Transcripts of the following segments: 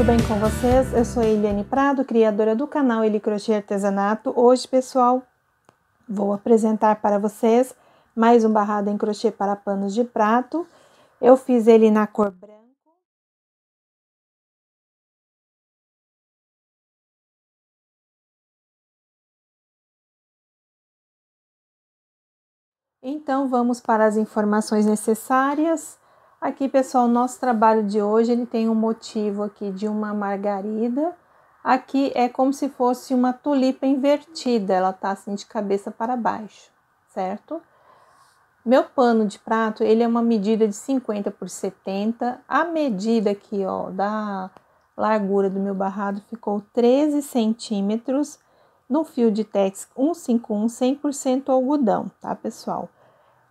tudo bem com vocês? Eu sou a Eliane Prado, criadora do canal Eli Crochê Artesanato. Hoje, pessoal, vou apresentar para vocês mais um barrado em crochê para panos de prato. Eu fiz ele na cor branco. Então, vamos para as informações necessárias. Aqui, pessoal, nosso trabalho de hoje, ele tem um motivo aqui de uma margarida. Aqui é como se fosse uma tulipa invertida, ela tá assim de cabeça para baixo, certo? Meu pano de prato, ele é uma medida de 50 por 70. A medida aqui, ó, da largura do meu barrado ficou 13 centímetros no fio de tex 151 100% algodão, tá, pessoal?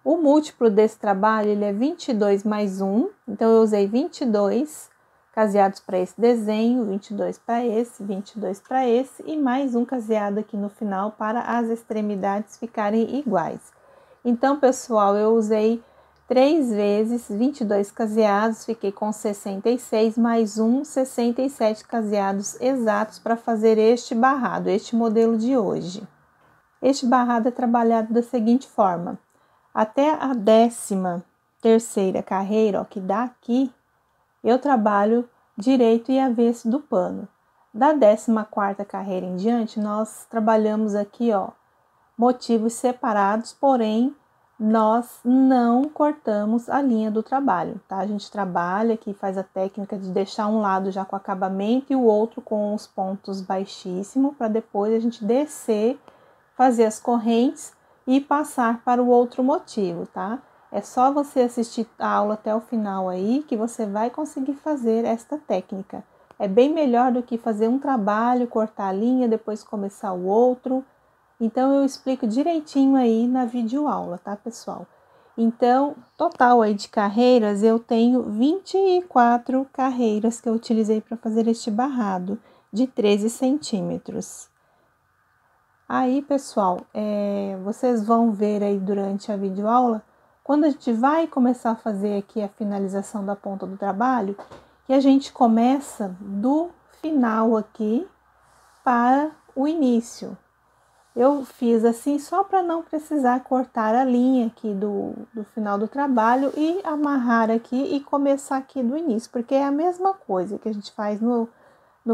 O múltiplo desse trabalho, ele é 22 mais 1, então eu usei 22 caseados para esse desenho, 22 para esse, 22 para esse e mais um caseado aqui no final para as extremidades ficarem iguais. Então, pessoal, eu usei 3 vezes 22 caseados, fiquei com 66 mais 1, 67 caseados exatos para fazer este barrado, este modelo de hoje. Este barrado é trabalhado da seguinte forma: até a 13ª carreira, ó, que dá aqui, eu trabalho direito e avesso do pano. Da 14ª carreira em diante, nós trabalhamos aqui, ó, motivos separados, porém, nós não cortamos a linha do trabalho, tá? A gente trabalha aqui, faz a técnica de deixar um lado já com acabamento e o outro com os pontos baixíssimos, para depois a gente descer, fazer as correntes e passar para o outro motivo, tá? É só você assistir a aula até o final aí que você vai conseguir fazer esta técnica. É bem melhor do que fazer um trabalho, cortar a linha, depois começar o outro. Então, eu explico direitinho aí na videoaula, tá, pessoal? Então, total aí de carreiras, eu tenho 24 carreiras que eu utilizei para fazer este barrado de 13 centímetros. Aí, pessoal, vocês vão ver aí durante a videoaula, quando a gente vai começar a fazer aqui a finalização da ponta do trabalho, que a gente começa do final aqui para o início. Eu fiz assim só para não precisar cortar a linha aqui do final do trabalho e amarrar aqui e começar aqui do início, porque é a mesma coisa que a gente faz no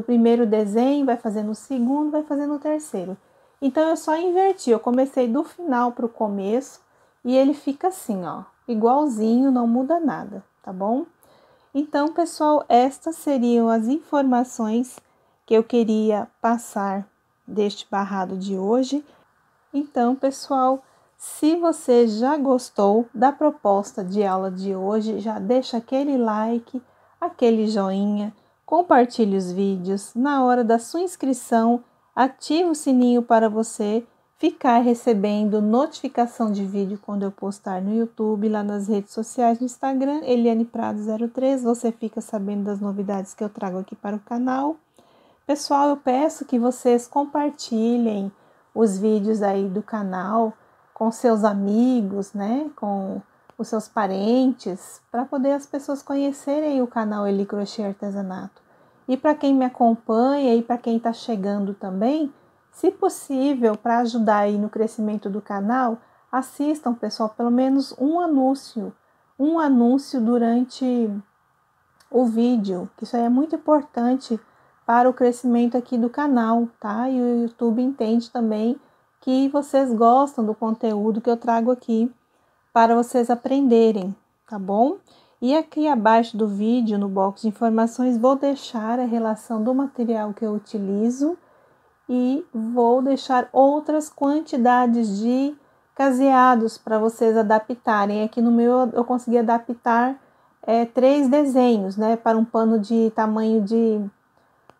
primeiro desenho, vai fazer no segundo, vai fazer no terceiro. Então, eu só inverti, eu comecei do final para o começo e ele fica assim, ó, igualzinho, não muda nada, tá bom? Então, pessoal, estas seriam as informações que eu queria passar deste barrado de hoje. Então, pessoal, se você já gostou da proposta de aula de hoje, já deixa aquele like, aquele joinha, compartilhe os vídeos. Na hora da sua inscrição, ative o sininho para você ficar recebendo notificação de vídeo quando eu postar no YouTube, lá nas redes sociais, no Instagram, Eliane Prado 03, você fica sabendo das novidades que eu trago aqui para o canal. Pessoal, eu peço que vocês compartilhem os vídeos aí do canal com seus amigos, né, com os seus parentes, para poder as pessoas conhecerem o canal Eli Crochê Artesanato. E para quem me acompanha e para quem está chegando também, se possível, para ajudar aí no crescimento do canal, assistam, pessoal, pelo menos um anúncio durante o vídeo, que isso aí é muito importante para o crescimento aqui do canal, tá? E o YouTube entende também que vocês gostam do conteúdo que eu trago aqui para vocês aprenderem, tá bom? E aqui abaixo do vídeo, no box de informações, vou deixar a relação do material que eu utilizo e vou deixar outras quantidades de caseados para vocês adaptarem. Aqui no meu eu consegui adaptar 3 desenhos, né, para um pano de tamanho de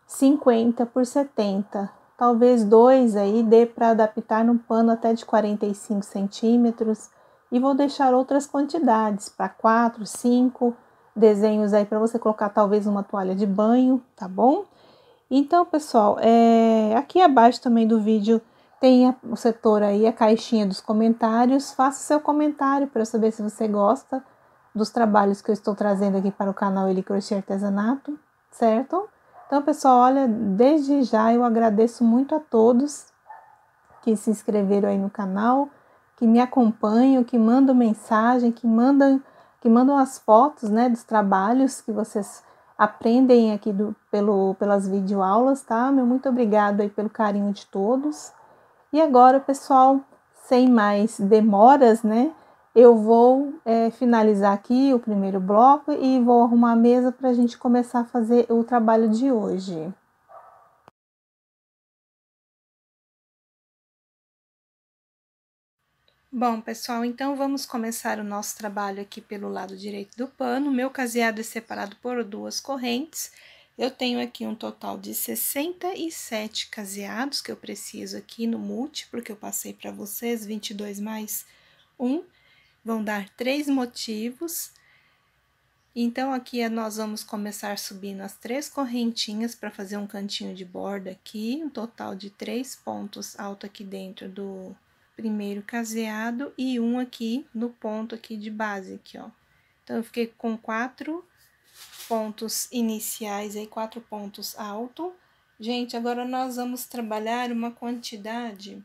50 por 70. Talvez 2 aí dê para adaptar num pano até de 45 centímetros. E vou deixar outras quantidades para 4, 5 desenhos aí para você colocar talvez uma toalha de banho, tá bom? Então, pessoal, aqui abaixo também do vídeo tem o setor aí, a caixinha dos comentários. Faça seu comentário para eu saber se você gosta dos trabalhos que eu estou trazendo aqui para o canal Eli Crochê Artesanato, certo? Então, pessoal, olha, desde já eu agradeço muito a todos que se inscreveram aí no canal, que me acompanham, que mandam mensagem, que mandam as fotos, né, dos trabalhos que vocês aprendem aqui pelas videoaulas, tá? Meu muito obrigado aí pelo carinho de todos. E agora, pessoal, sem mais demoras, né? Eu vou finalizar aqui o primeiro bloco e vou arrumar a mesa para a gente começar a fazer o trabalho de hoje. Bom, pessoal, então vamos começar o nosso trabalho aqui pelo lado direito do pano. Meu caseado é separado por 2 correntes. Eu tenho aqui um total de 67 caseados que eu preciso aqui no múltiplo, que eu passei para vocês, 22 mais 1. Vão dar 3 motivos. Então, aqui nós vamos começar subindo as 3 correntinhas para fazer um cantinho de borda aqui, um total de 3 pontos altos aqui dentro do primeiro caseado e um aqui no ponto aqui de base, aqui, ó. Então, eu fiquei com 4 pontos iniciais aí, 4 pontos altos. Gente, agora nós vamos trabalhar uma quantidade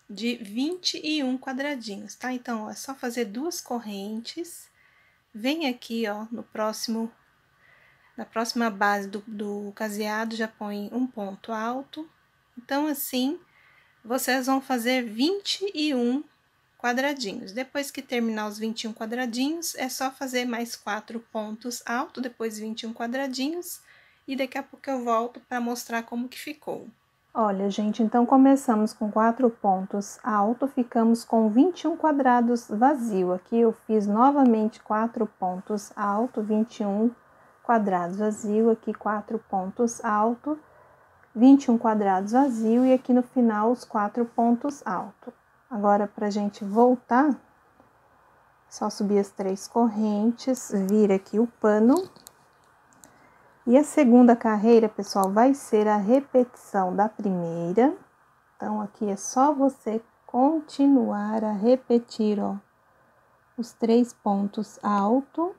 de 21 quadradinhos, tá? Então, ó, é só fazer 2 correntes, vem aqui, ó, na próxima base do caseado, já põe um ponto alto. Então, assim, vocês vão fazer 21 quadradinhos. Depois que terminar os 21 quadradinhos, é só fazer mais 4 pontos altos, depois 21 quadradinhos, e daqui a pouco eu volto para mostrar como que ficou. Olha, gente, então começamos com 4 pontos altos, ficamos com 21 quadrados vazio. Aqui eu fiz novamente 4 pontos altos, 21 quadrados vazio, aqui 4 pontos altos, 21 quadrados vazio, e aqui no final os 4 pontos altos. Agora, pra gente voltar, só subir as 3 correntes, vira aqui o pano. E a segunda carreira, pessoal, vai ser a repetição da primeira. Então, aqui é só você continuar a repetir, ó, os 3 pontos altos.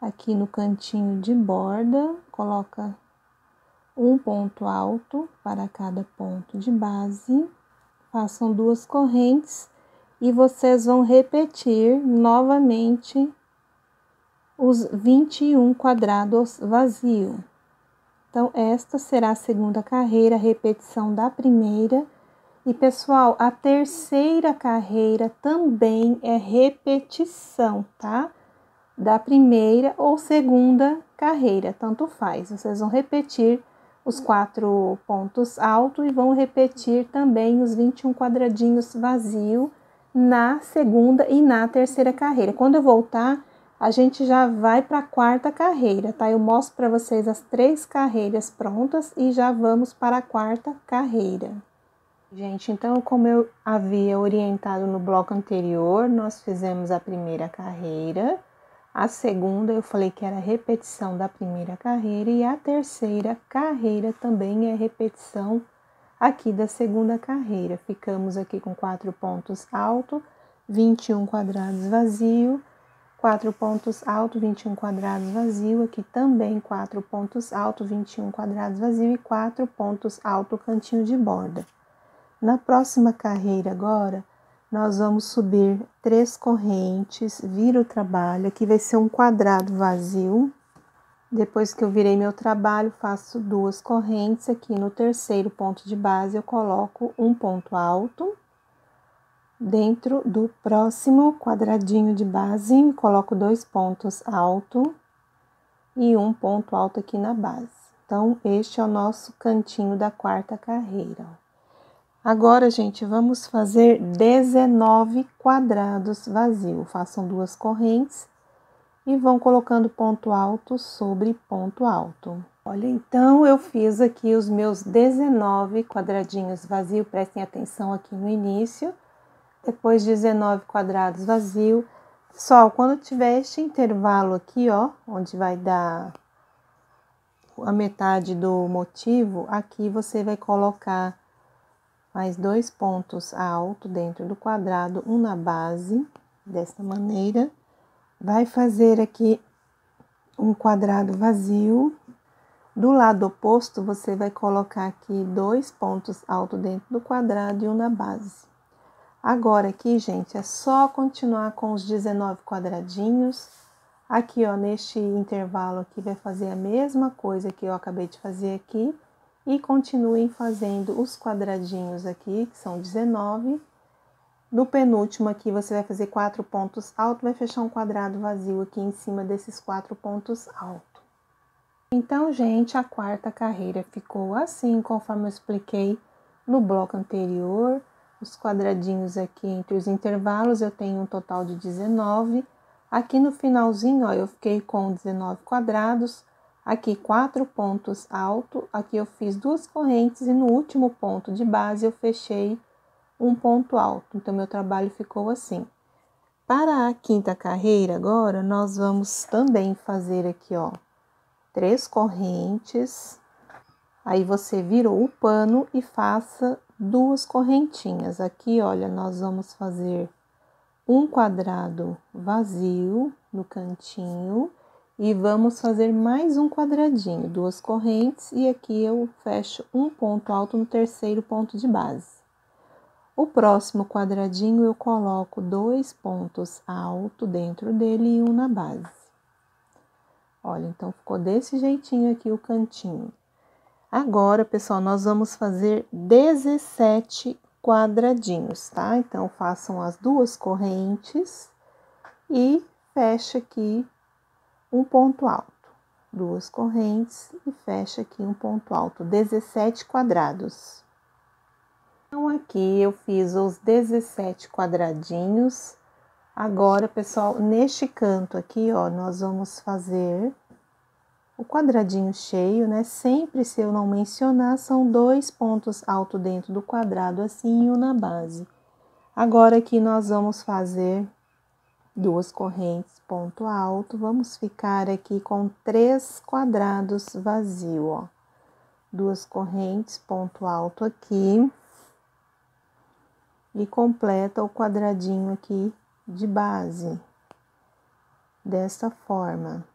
Aqui no cantinho de borda, coloca um ponto alto para cada ponto de base. Façam 2 correntes e vocês vão repetir novamente os 21 quadrados vazios. Então, esta será a segunda carreira, a repetição da primeira. E, pessoal, a terceira carreira também é repetição, tá? Da primeira ou segunda carreira, tanto faz. Vocês vão repetir os 4 pontos altos e vão repetir também os 21 quadradinhos vazios na segunda e na terceira carreira. Quando eu voltar, a gente já vai para a quarta carreira, tá? Eu mostro para vocês as 3 carreiras prontas e já vamos para a quarta carreira. Gente, então, como eu havia orientado no bloco anterior, nós fizemos a primeira carreira. A segunda eu falei que era repetição da primeira carreira e a terceira carreira também é repetição aqui da segunda carreira. Ficamos aqui com 4 pontos altos, 21 quadrados vazio, 4 pontos altos, 21 quadrados vazio, aqui também 4 pontos altos, 21 quadrados vazio e 4 pontos altos, cantinho de borda. Na próxima carreira agora, nós vamos subir 3 correntes, vira o trabalho, aqui vai ser um quadrado vazio. Depois que eu virei meu trabalho, faço 2 correntes, aqui no terceiro ponto de base eu coloco um ponto alto. Dentro do próximo quadradinho de base, coloco 2 pontos altos e um ponto alto aqui na base. Então, este é o nosso cantinho da quarta carreira. Agora, gente, vamos fazer 19 quadrados vazios. Façam 2 correntes e vão colocando ponto alto sobre ponto alto. Olha, então, eu fiz aqui os meus 19 quadradinhos vazios. Prestem atenção aqui no início. Depois 19 quadrados vazios. Pessoal, quando tiver este intervalo aqui, ó, onde vai dar a metade do motivo, aqui você vai colocar mais 2 pontos altos dentro do quadrado, um na base, dessa maneira. Vai fazer aqui um quadrado vazio Do lado oposto, você vai colocar aqui 2 pontos altos dentro do quadrado e um na base. Agora aqui, gente, é só continuar com os 19 quadradinhos. Aqui, ó, neste intervalo aqui, vai fazer a mesma coisa que eu acabei de fazer aqui. E continuem fazendo os quadradinhos aqui, que são 19. No penúltimo aqui, você vai fazer 4 pontos altos, vai fechar um quadrado vazio aqui em cima desses 4 pontos altos. Então, gente, a quarta carreira ficou assim, conforme eu expliquei no bloco anterior. Os quadradinhos aqui entre os intervalos, eu tenho um total de 19. Aqui no finalzinho, ó, eu fiquei com 19 quadrados. Aqui 4 pontos altos, aqui eu fiz 2 correntes e no último ponto de base eu fechei um ponto alto. Então, meu trabalho ficou assim. Para a quinta carreira agora, nós vamos também fazer aqui, ó, 3 correntes, aí você virou o pano e faça 2 correntinhas. Aqui, olha, nós vamos fazer um quadrado vazio no cantinho e vamos fazer mais um quadradinho, 2 correntes, e aqui eu fecho um ponto alto no terceiro ponto de base. O próximo quadradinho eu coloco 2 pontos altos dentro dele e um na base. Olha, então ficou desse jeitinho aqui o cantinho. Agora, pessoal, nós vamos fazer 17 quadradinhos, tá? Então, façam as 2 correntes e fecha aqui um ponto alto. 2 correntes e fecha aqui um ponto alto, 17 quadrados. Então, aqui eu fiz os 17 quadradinhos. Agora, pessoal, neste canto aqui, ó, nós vamos fazer o quadradinho cheio, né? Sempre, se eu não mencionar, são 2 pontos altos dentro do quadrado, assim, e um na base. Agora, aqui nós vamos fazer 2 correntes, ponto alto. Vamos ficar aqui com 3 quadrados vazios, ó. 2 correntes, ponto alto aqui. E completa o quadradinho aqui de base, desta forma.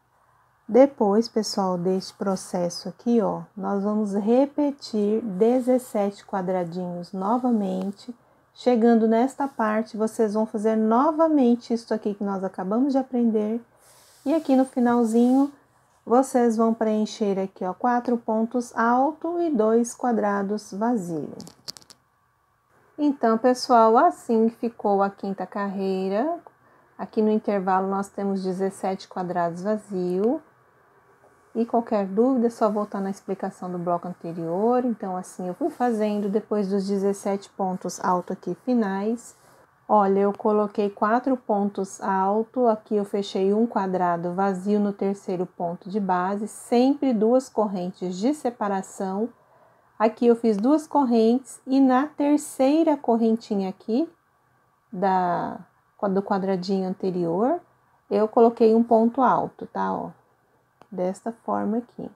Depois, pessoal, deste processo aqui, ó, nós vamos repetir 17 quadradinhos novamente. Chegando nesta parte, vocês vão fazer novamente isso aqui que nós acabamos de aprender. E aqui no finalzinho, vocês vão preencher aqui, ó, 4 pontos altos e 2 quadrados vazios. Então, pessoal, assim ficou a quinta carreira. Aqui no intervalo nós temos 17 quadrados vazios. E qualquer dúvida é só voltar na explicação do bloco anterior. Então, assim eu fui fazendo depois dos 17 pontos altos aqui finais. Olha, eu coloquei 4 pontos altos, aqui eu fechei um quadrado vazio no terceiro ponto de base, sempre 2 correntes de separação. Aqui eu fiz 2 correntes e na terceira correntinha aqui do quadradinho anterior, eu coloquei um ponto alto, tá? Ó, desta forma aqui.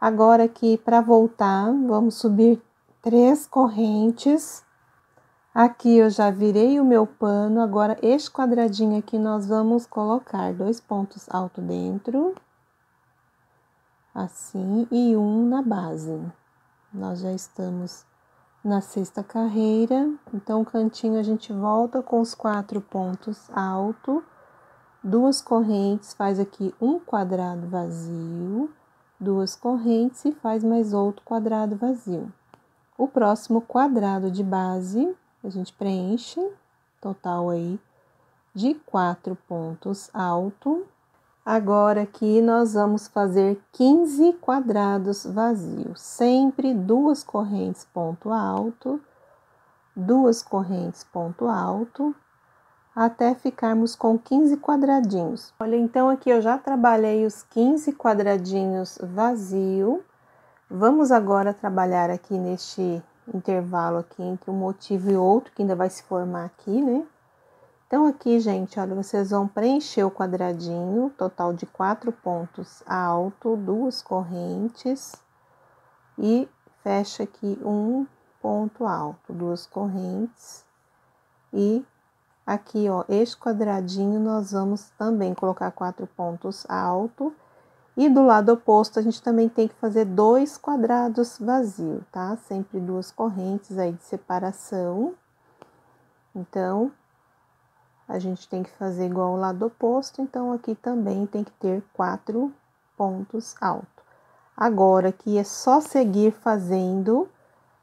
Agora aqui, para voltar, vamos subir 3 correntes. Aqui eu já virei o meu pano, agora este quadradinho aqui nós vamos colocar 2 pontos altos dentro, assim, e um na base. Nós já estamos na sexta carreira, então o cantinho a gente volta com os 4 pontos altos, 2 correntes, faz aqui um quadrado vazio, 2 correntes e faz mais outro quadrado vazio. O próximo quadrado de base, a gente preenche, total aí de 4 pontos altos. Agora aqui nós vamos fazer 15 quadrados vazios, sempre 2 correntes ponto alto, 2 correntes ponto alto, até ficarmos com 15 quadradinhos. Olha, então aqui eu já trabalhei os 15 quadradinhos vazio. Vamos agora trabalhar aqui neste intervalo aqui entre um motivo e outro, que ainda vai se formar aqui, né? Então, aqui, gente, olha, vocês vão preencher o quadradinho, total de 4 pontos alto, 2 correntes, e fecha aqui um ponto alto, 2 correntes, e aqui, ó, este quadradinho nós vamos também colocar 4 pontos alto, E do lado oposto, a gente também tem que fazer 2 quadrados vazios, tá? Sempre 2 correntes aí de separação. Então, a gente tem que fazer igual ao lado oposto, então aqui também tem que ter 4 pontos altos. Agora, aqui é só seguir fazendo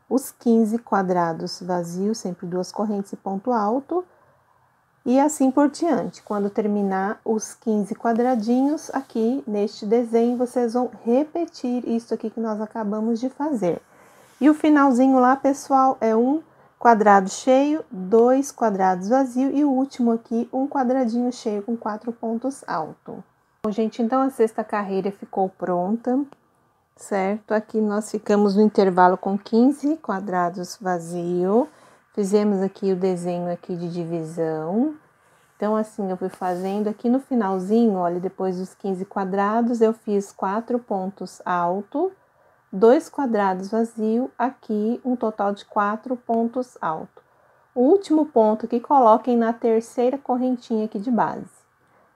os 15 quadrados vazios, sempre 2 correntes e ponto alto. E assim por diante. Quando terminar os 15 quadradinhos, aqui neste desenho, vocês vão repetir isso aqui que nós acabamos de fazer. E o finalzinho lá, pessoal, é um quadrado cheio, 2 quadrados vazios e o último aqui, um quadradinho cheio com 4 pontos altos. Bom, gente, então a sexta carreira ficou pronta, certo? Aqui nós ficamos no intervalo com 15 quadrados vazios. Fizemos aqui o desenho aqui de divisão. Então, assim, eu fui fazendo aqui no finalzinho, olha, depois dos 15 quadrados, eu fiz 4 pontos altos, 2 quadrados vazios, aqui um total de 4 pontos altos. O último ponto aqui, coloquem na terceira correntinha aqui de base.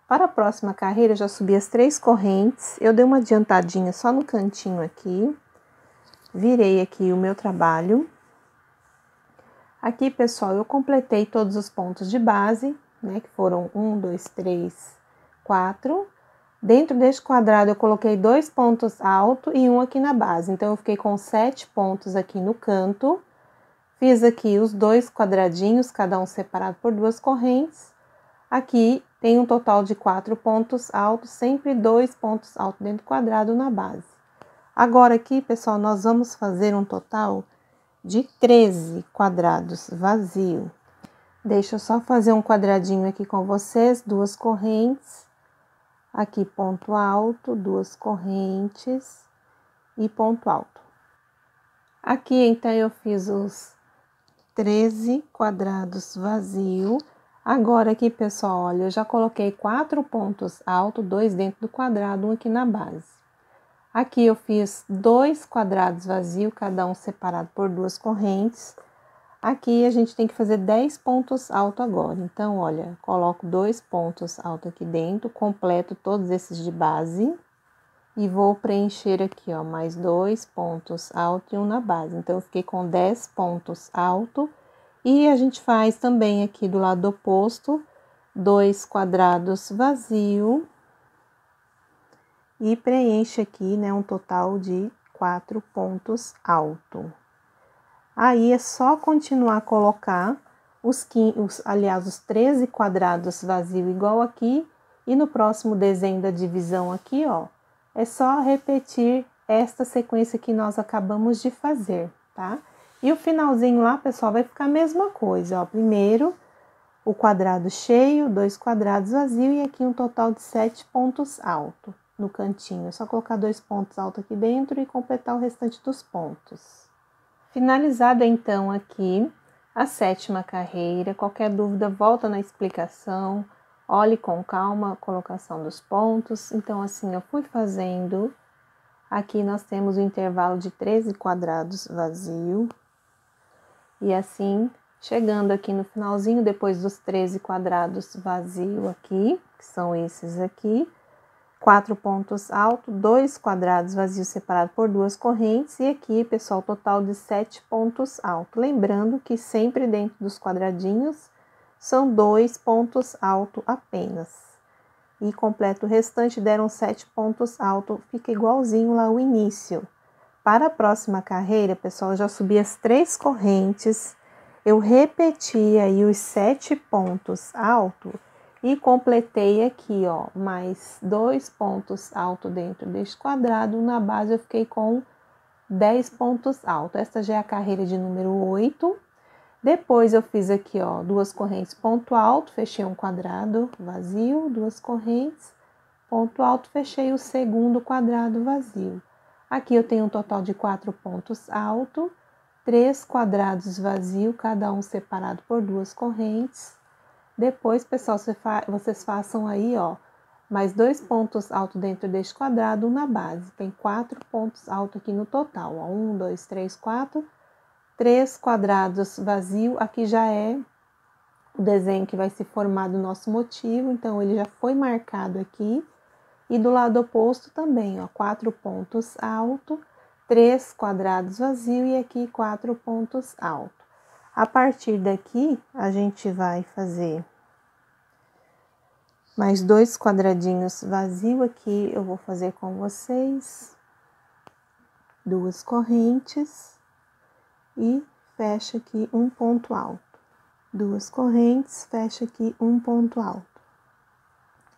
Para a próxima carreira, eu já subi as 3 correntes, eu dei uma adiantadinha só no cantinho aqui, virei aqui o meu trabalho. Aqui, pessoal, eu completei todos os pontos de base, né, que foram 1, 2, 3, 4. Dentro deste quadrado, eu coloquei 2 pontos altos e um aqui na base. Então, eu fiquei com 7 pontos aqui no canto. Fiz aqui os 2 quadradinhos, cada um separado por 2 correntes. Aqui tem um total de 4 pontos altos, sempre 2 pontos altos dentro do quadrado na base. Agora aqui, pessoal, nós vamos fazer um total de 13 quadrados vazio. Deixa eu só fazer um quadradinho aqui com vocês, 2 correntes, aqui ponto alto, 2 correntes e ponto alto. Aqui, então, eu fiz os 13 quadrados vazio. Agora aqui, pessoal, olha, eu já coloquei 4 pontos altos, 2 dentro do quadrado, um aqui na base. Aqui eu fiz 2 quadrados vazios, cada um separado por 2 correntes. Aqui a gente tem que fazer 10 pontos altos agora. Então, olha, coloco 2 pontos altos aqui dentro, completo todos esses de base. E vou preencher aqui, ó, mais 2 pontos altos e um na base. Então, eu fiquei com 10 pontos altos. E a gente faz também aqui do lado oposto, 2 quadrados vazios. E preenche aqui, né, um total de 4 pontos altos. Aí, é só continuar a colocar os 13 quadrados vazios igual aqui. E no próximo desenho da divisão aqui, ó, é só repetir esta sequência que nós acabamos de fazer, tá? E o finalzinho lá, pessoal, vai ficar a mesma coisa, ó. Primeiro, o quadrado cheio, 2 quadrados vazios e aqui um total de 7 pontos altos no cantinho. É só colocar 2 pontos altos aqui dentro e completar o restante dos pontos. Finalizada, então, aqui a 7ª carreira. Qualquer dúvida, volta na explicação. Olhe com calma a colocação dos pontos. Então, assim, eu fui fazendo. Aqui nós temos o intervalo de 13 quadrados vazio. E assim, chegando aqui no finalzinho, depois dos 13 quadrados vazio aqui, que são esses aqui, 4 pontos altos, 2 quadrados vazios separados por 2 correntes, e aqui, pessoal, total de 7 pontos altos. Lembrando que sempre dentro dos quadradinhos são 2 pontos altos apenas. E completo o restante, deram 7 pontos altos, fica igualzinho lá o início. Para a próxima carreira, pessoal, eu já subi as 3 correntes, eu repeti aí os 7 pontos altos e completei aqui, ó, mais 2 pontos altos dentro deste quadrado. Na base eu fiquei com 10 pontos altos. Esta já é a carreira de número 8. Depois eu fiz aqui, ó, 2 correntes, ponto alto, fechei um quadrado vazio, 2 correntes, ponto alto, fechei o segundo quadrado vazio. Aqui eu tenho um total de 4 pontos altos, 3 quadrados vazios, cada um separado por 2 correntes. Depois, pessoal, vocês façam aí, ó, mais 2 pontos altos dentro deste quadrado, um na base. Tem 4 pontos altos aqui no total, ó, 1, 2, 3, 4, 3 quadrados vazios. Aqui já é o desenho que vai se formar do nosso motivo, então ele já foi marcado aqui. E do lado oposto também, ó, 4 pontos altos, 3 quadrados vazio e aqui 4 pontos altos. A partir daqui, a gente vai fazer mais 2 quadradinhos vazio aqui, eu vou fazer com vocês. 2 correntes e fecha aqui um ponto alto. 2 correntes, fecha aqui um ponto alto.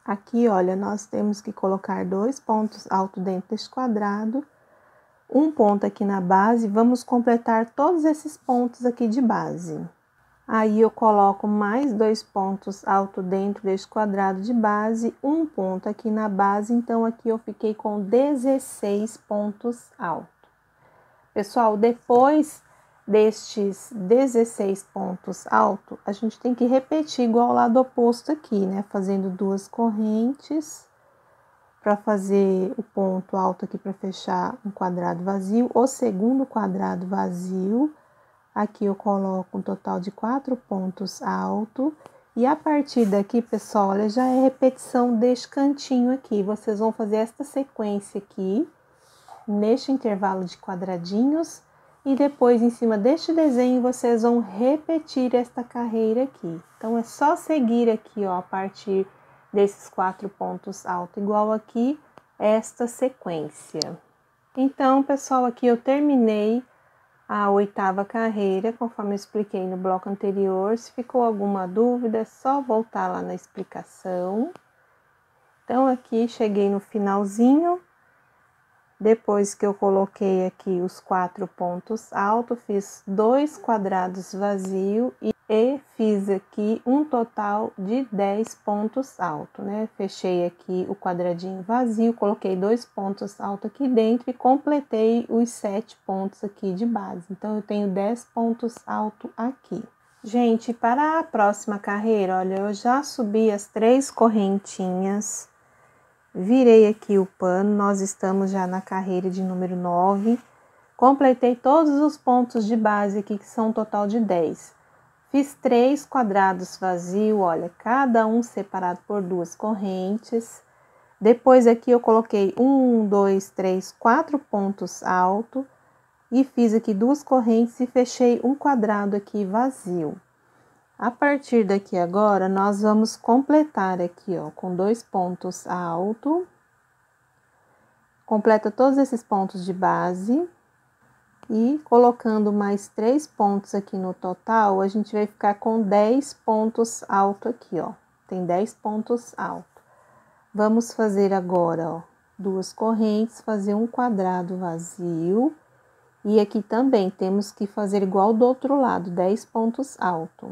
Aqui, olha, nós temos que colocar 2 pontos altos dentro deste quadrado, um ponto aqui na base, vamos completar todos esses pontos aqui de base. Aí, eu coloco mais 2 pontos altos dentro deste quadrado de base, um ponto aqui na base, então aqui eu fiquei com 16 pontos altos. Pessoal, depois destes 16 pontos altos, a gente tem que repetir igual ao lado oposto aqui, né? Fazendo 2 correntes para fazer o ponto alto aqui para fechar um quadrado vazio. O segundo quadrado vazio, aqui eu coloco um total de 4 pontos altos. E a partir daqui, pessoal, olha, já é repetição deste cantinho aqui. Vocês vão fazer esta sequência aqui, neste intervalo de quadradinhos. E depois, em cima deste desenho, vocês vão repetir esta carreira aqui. Então, é só seguir aqui, ó, a partir desses 4 pontos altos, igual aqui, esta sequência. Então, pessoal, aqui eu terminei a 8ª carreira, conforme eu expliquei no bloco anterior. Se ficou alguma dúvida, é só voltar lá na explicação. Então, aqui, cheguei no finalzinho. Depois que eu coloquei aqui os 4 pontos altos, fiz 2 quadrados vazios e fiz aqui um total de 10 pontos altos, né? Fechei aqui o quadradinho vazio, coloquei 2 pontos altos aqui dentro e completei os 7 pontos aqui de base. Então, eu tenho 10 pontos altos aqui. Gente, para a próxima carreira, olha, eu já subi as 3 correntinhas. Virei aqui o pano, nós estamos já na carreira de número 9. Completei todos os pontos de base aqui, que são um total de 10. Fiz 3 quadrados vazios, olha, cada um separado por 2 correntes. Depois aqui eu coloquei 1, 2, 3, 4 pontos altos. E fiz aqui 2 correntes e fechei um quadrado aqui vazio. A partir daqui agora, nós vamos completar aqui, ó, com 2 pontos altos. Completa todos esses pontos de base. E colocando mais 3 pontos aqui no total, a gente vai ficar com 10 pontos altos aqui, ó. Tem 10 pontos altos. Vamos fazer agora, ó, 2 correntes, fazer um quadrado vazio. E aqui também temos que fazer igual do outro lado, 10 pontos altos.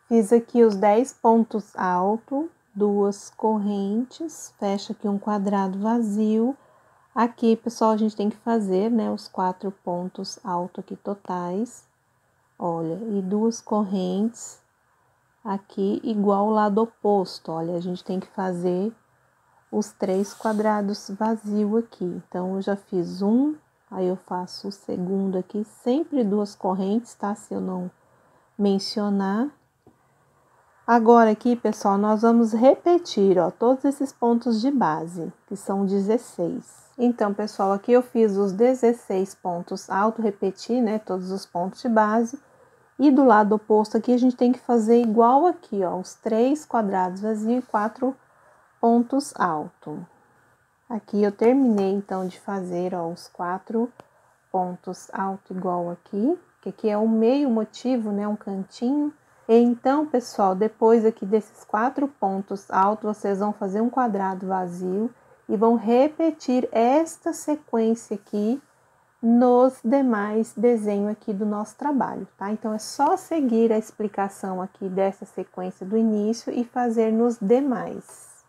Fiz aqui os 10 pontos altos, 2 correntes, fecha aqui um quadrado vazio. Aqui, pessoal, a gente tem que fazer, né, os 4 pontos altos aqui totais. Olha, e 2 correntes aqui igual ao lado oposto. Olha, a gente tem que fazer os 3 quadrados vazios aqui. Então, eu já fiz um, aí eu faço o segundo aqui, sempre 2 correntes, tá? Se eu não mencionar. Agora aqui, pessoal, nós vamos repetir, ó, todos esses pontos de base, que são 16. Então, pessoal, aqui eu fiz os 16 pontos altos, repeti, né, todos os pontos de base. E do lado oposto aqui, a gente tem que fazer igual aqui, ó, os 3 quadrados vazios e 4 pontos altos. Aqui eu terminei, então, de fazer, ó, os 4 pontos altos igual aqui, que aqui é o meio motivo, né, um cantinho. Então, pessoal, depois aqui desses 4 pontos altos, vocês vão fazer um quadrado vazio e vão repetir esta sequência aqui nos demais desenhos aqui do nosso trabalho, tá? Então, é só seguir a explicação aqui dessa sequência do início e fazer nos demais.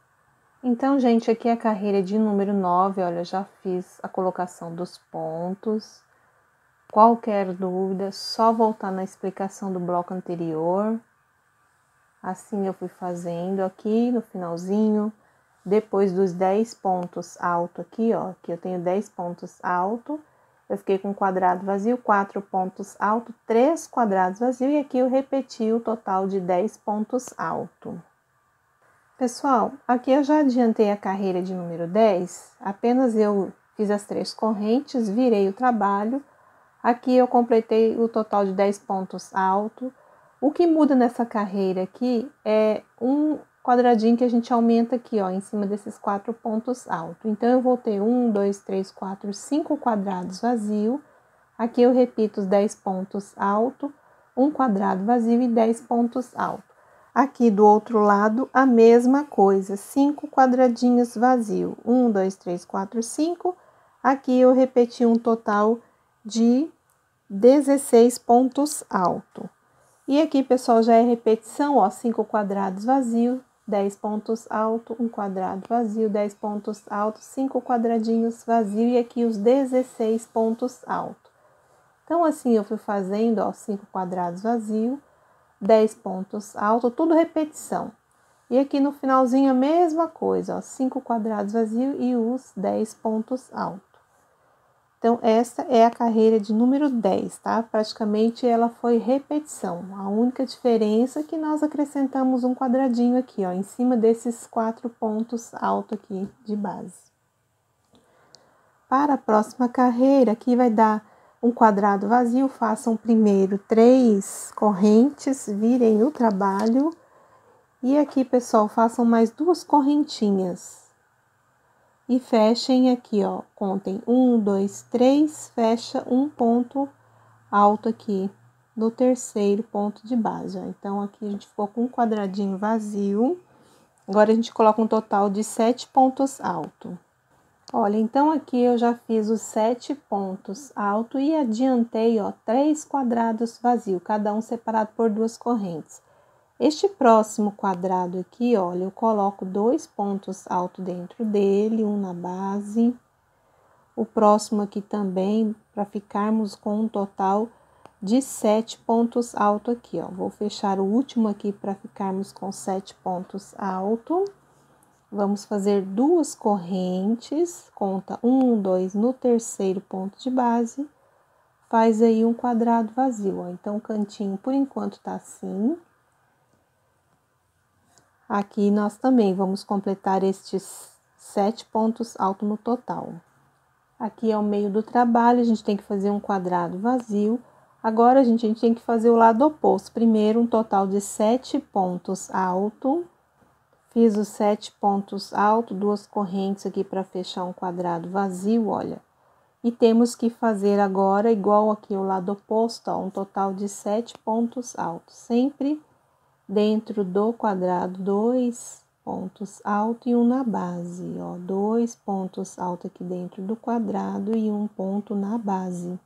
Então, gente, aqui é a carreira de número 9, olha, já fiz a colocação dos pontos. Qualquer dúvida, só voltar na explicação do bloco anterior. Assim eu fui fazendo aqui no finalzinho, depois dos 10 pontos altos aqui, ó, que eu tenho 10 pontos altos, eu fiquei com um quadrado vazio, 4 pontos altos, 3 quadrados vazios, e aqui eu repeti o total de 10 pontos altos. Pessoal, aqui eu já adiantei a carreira de número 10, apenas eu fiz as 3 correntes, virei o trabalho. Aqui eu completei o total de 10 pontos alto. O que muda nessa carreira aqui é um quadradinho que a gente aumenta aqui, ó, em cima desses 4 pontos altos. Então, eu vou ter 1, 2, 3, 4, 5 quadrados vazio. Aqui eu repito os 10 pontos alto, um quadrado vazio e 10 pontos alto. Aqui do outro lado, a mesma coisa, 5 quadradinhos vazio. 1, 2, 3, 4, 5. Aqui eu repeti um total de 16 pontos alto. E aqui, pessoal, já é repetição, ó, 5 quadrados vazio, 10 pontos alto, um quadrado vazio, 10 pontos alto, 5 quadradinhos vazio e aqui os 16 pontos alto. Então, assim, eu fui fazendo, ó, 5 quadrados vazio, 10 pontos alto, tudo repetição. E aqui no finalzinho a mesma coisa, ó, 5 quadrados vazio e os 10 pontos alto. Então, essa é a carreira de número 10, tá? Praticamente ela foi repetição. A única diferença é que nós acrescentamos um quadradinho aqui, ó, em cima desses 4 pontos altos aqui de base. Para a próxima carreira, aqui vai dar um quadrado vazio, façam primeiro 3 correntes, virem o trabalho. E aqui, pessoal, façam mais 2 correntinhas. E fechem aqui, ó, contem 1, 2, 3, fecha um ponto alto aqui no terceiro ponto de base, ó. Então, aqui a gente ficou com um quadradinho vazio. Agora, a gente coloca um total de 7 pontos alto. Olha, então aqui eu já fiz os 7 pontos alto e adiantei, ó, 3 quadrados vazio, cada um separado por 2 correntes. Este próximo quadrado aqui, olha, eu coloco 2 pontos altos dentro dele, um na base. O próximo aqui também, para ficarmos com um total de 7 pontos altos aqui, ó. Vou fechar o último aqui para ficarmos com 7 pontos altos. Vamos fazer 2 correntes, conta 1, 2 no terceiro ponto de base. Faz aí um quadrado vazio, ó. Então, o cantinho, por enquanto, tá assim. Aqui, nós também vamos completar estes 7 pontos altos no total. Aqui é o meio do trabalho, a gente tem que fazer um quadrado vazio. Agora, a gente tem que fazer o lado oposto. Primeiro, um total de 7 pontos altos. Fiz os 7 pontos altos, 2 correntes aqui para fechar um quadrado vazio, olha. E temos que fazer agora, igual aqui o lado oposto, ó, um total de 7 pontos altos. Sempre dentro do quadrado, 2 pontos altos e um na base, ó, 2 pontos altos aqui dentro do quadrado e um ponto na base.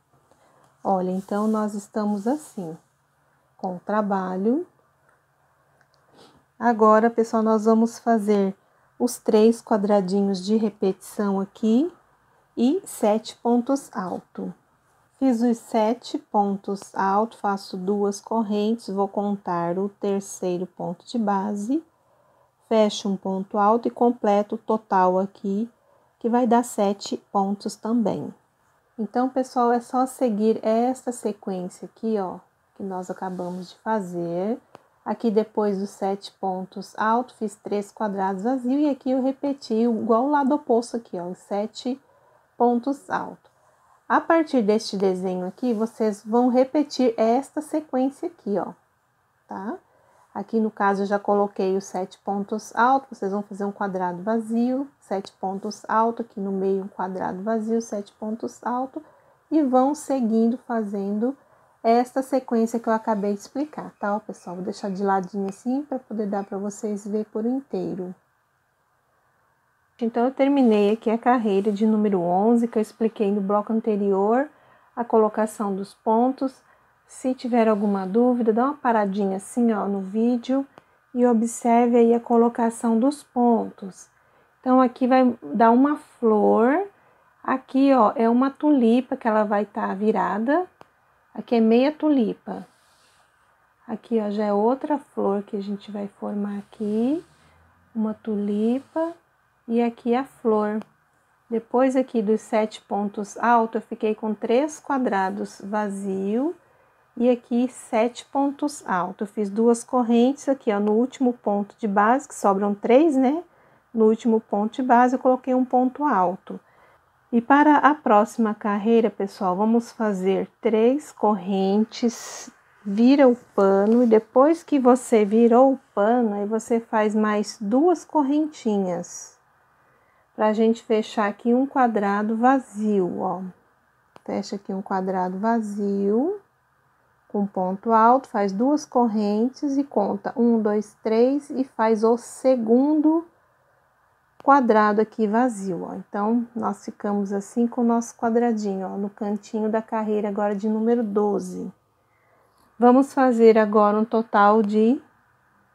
Olha, então, nós estamos assim, com o trabalho. Agora, pessoal, nós vamos fazer os 3 quadradinhos de repetição aqui e 7 pontos altos. Fiz os 7 pontos altos, faço 2 correntes, vou contar o terceiro ponto de base, fecho um ponto alto e completo o total aqui, que vai dar 7 pontos também. Então, pessoal, é só seguir esta sequência aqui, ó, que nós acabamos de fazer. Aqui, depois dos 7 pontos altos, fiz 3 quadrados vazios e aqui eu repeti igual o lado oposto aqui, ó, os 7 pontos altos. A partir deste desenho aqui, vocês vão repetir esta sequência aqui, ó, tá? Aqui, no caso, eu já coloquei os 7 pontos altos, vocês vão fazer um quadrado vazio, 7 pontos altos, aqui no meio um quadrado vazio, 7 pontos altos, e vão seguindo fazendo esta sequência que eu acabei de explicar, tá, ó, pessoal? Vou deixar de ladinho assim, para poder dar para vocês ver por inteiro. Então, eu terminei aqui a carreira de número 11, que eu expliquei no bloco anterior, a colocação dos pontos. Se tiver alguma dúvida, dá uma paradinha assim, ó, no vídeo e observe aí a colocação dos pontos. Então, aqui vai dar uma flor, aqui, ó, é uma tulipa que ela vai estar virada, aqui é meia tulipa. Aqui, ó, já é outra flor que a gente vai formar aqui, uma tulipa. E aqui a flor. Depois aqui dos 7 pontos altos, eu fiquei com 3 quadrados vazio e aqui 7 pontos altos. Eu fiz 2 correntes aqui, ó, no último ponto de base, que sobram 3, né? No último ponto de base, eu coloquei um ponto alto. E para a próxima carreira, pessoal, vamos fazer 3 correntes, vira o pano, e depois que você virou o pano, aí você faz mais 2 correntinhas, pra gente fechar aqui um quadrado vazio, ó. Fecha aqui um quadrado vazio, com ponto alto, faz 2 correntes e conta 1, 2, 3 e faz o segundo quadrado aqui vazio, ó. Então, nós ficamos assim com o nosso quadradinho, ó, no cantinho da carreira agora de número 12. Vamos fazer agora um total de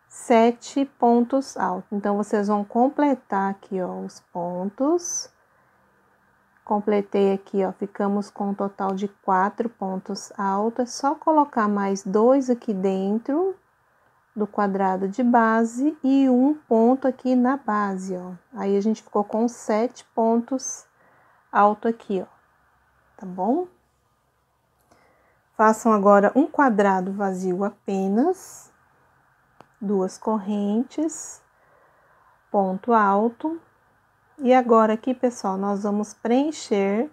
7 pontos altos. Então, vocês vão completar aqui, ó, os pontos. Completei aqui, ó, ficamos com um total de 4 pontos altos. É só colocar mais 2 aqui dentro do quadrado de base e um ponto aqui na base, ó. Aí a gente ficou com 7 pontos alto aqui, ó. Tá bom? Façam agora um quadrado vazio apenas, 2 correntes, ponto alto. E agora aqui, pessoal, nós vamos preencher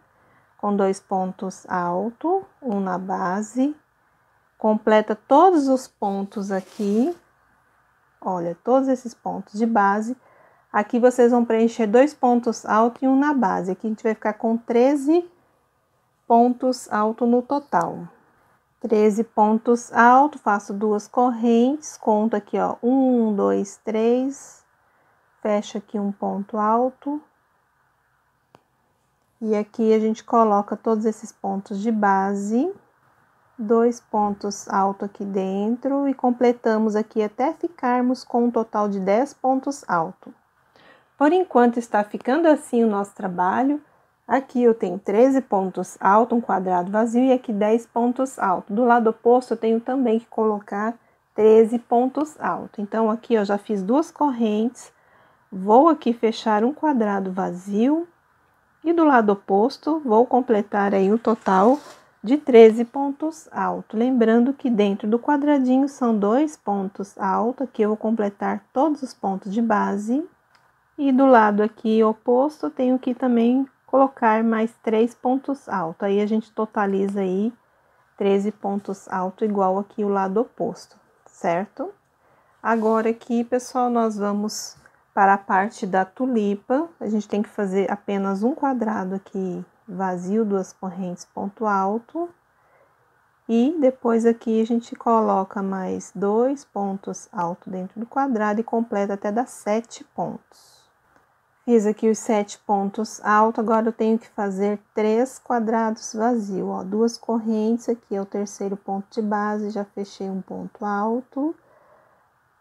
com 2 pontos altos, um na base. Completa todos os pontos aqui. Olha, todos esses pontos de base. Aqui vocês vão preencher 2 pontos altos e um na base. Aqui a gente vai ficar com 13 pontos altos no total. 13 pontos altos, faço 2 correntes, conto aqui, ó, 1, 2, 3, fecha aqui um ponto alto. E aqui a gente coloca todos esses pontos de base, 2 pontos altos aqui dentro e completamos aqui até ficarmos com um total de 10 pontos altos. Por enquanto está ficando assim o nosso trabalho. Aqui eu tenho 13 pontos altos, um quadrado vazio, e aqui 10 pontos altos. Do lado oposto eu tenho também que colocar 13 pontos altos. Então aqui eu já fiz 2 correntes, vou aqui fechar um quadrado vazio. E do lado oposto, vou completar aí o total de 13 pontos altos. Lembrando que dentro do quadradinho são 2 pontos altos, aqui eu vou completar todos os pontos de base. E do lado aqui oposto, tenho que também colocar mais 3 pontos altos. Aí a gente totaliza aí 13 pontos altos, igual aqui o lado oposto, certo? Agora aqui, pessoal, nós vamos para a parte da tulipa. A gente tem que fazer apenas um quadrado aqui vazio, 2 correntes, ponto alto. E depois aqui a gente coloca mais 2 pontos altos dentro do quadrado e completa até dar 7 pontos. Fiz aqui os 7 pontos altos, agora eu tenho que fazer 3 quadrados vazios, ó. 2 correntes, aqui é o terceiro ponto de base, já fechei um ponto alto.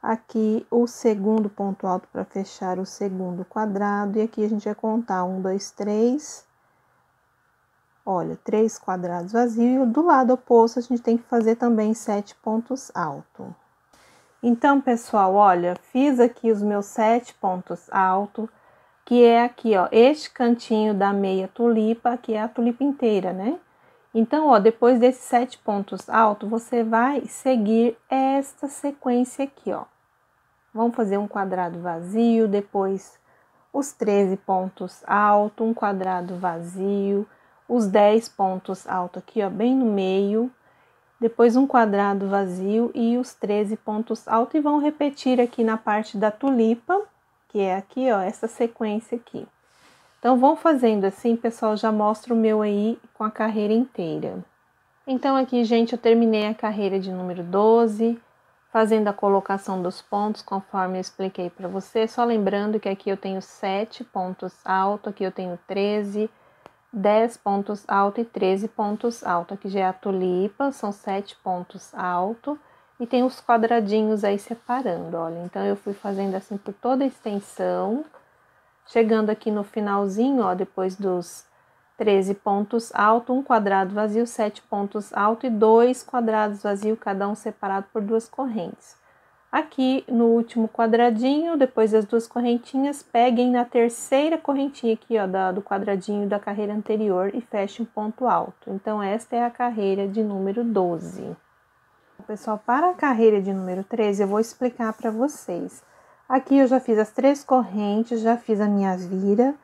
Aqui o segundo ponto alto para fechar o segundo quadrado, e aqui a gente vai contar 1, 2, 3. Olha, 3 quadrados vazios, e do lado oposto a gente tem que fazer também 7 pontos altos. Então, pessoal, olha, fiz aqui os meus 7 pontos altos, que é aqui, ó, este cantinho da meia tulipa, que é a tulipa inteira, né? Então, ó, depois desses 7 pontos altos, você vai seguir esta sequência aqui, ó. Vamos fazer um quadrado vazio, depois os 13 pontos altos, um quadrado vazio, os 10 pontos altos aqui, ó, bem no meio, depois um quadrado vazio e os 13 pontos altos, e vão repetir aqui na parte da tulipa, que é aqui, ó, essa sequência aqui. Então, vão fazendo assim, pessoal, já mostro o meu aí com a carreira inteira. Então, aqui, gente, eu terminei a carreira de número 12, fazendo a colocação dos pontos, conforme eu expliquei para você. Só lembrando que aqui eu tenho 7 pontos altos, aqui eu tenho 13, 10 pontos altos e 13 pontos altos. Aqui já é a tulipa, são 7 pontos altos. E tem os quadradinhos aí separando, olha. Então, eu fui fazendo assim por toda a extensão. Chegando aqui no finalzinho, ó, depois dos 13 pontos altos, um quadrado vazio, 7 pontos altos e 2 quadrados vazios, cada um separado por 2 correntes. Aqui no último quadradinho, depois das 2 correntinhas, peguem na terceira correntinha aqui, ó, do quadradinho da carreira anterior e fechem um ponto alto. Então, esta é a carreira de número 12. Pessoal, para a carreira de número 13, eu vou explicar para vocês. Aqui eu já fiz as 3 correntes, já fiz a minha vira.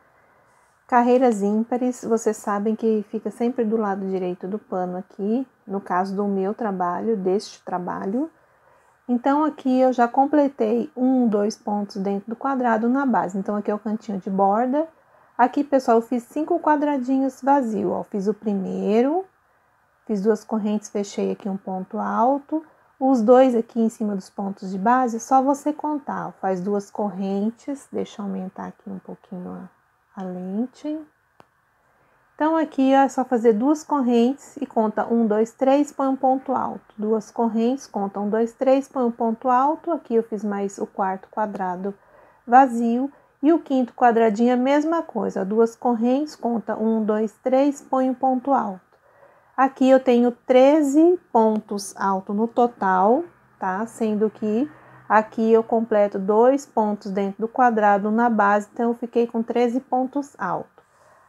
Carreiras ímpares, vocês sabem que fica sempre do lado direito do pano aqui, no caso do meu trabalho, deste trabalho. Então, aqui eu já completei 1, 2 pontos dentro do quadrado na base. Então, aqui é o cantinho de borda. Aqui, pessoal, eu fiz 5 quadradinhos vazios, ó. Fiz o primeiro, fiz 2 correntes, fechei aqui um ponto alto. Os 2 aqui em cima dos pontos de base, é só você contar, ó. Faz 2 correntes, deixa eu aumentar aqui um pouquinho a lente. Então, aqui é só fazer 2 correntes e conta 1, 2, 3, põe um ponto alto. 2 correntes, conta 1, 2, 3, põe um ponto alto. Aqui eu fiz mais o 4º quadrado vazio. E o 5º quadradinho, a mesma coisa. 2 correntes, conta 1, 2, 3, põe um ponto alto. Aqui eu tenho 13 pontos altos no total, tá? Sendo que aqui eu completo 2 pontos dentro do quadrado na base, então eu fiquei com 13 pontos altos.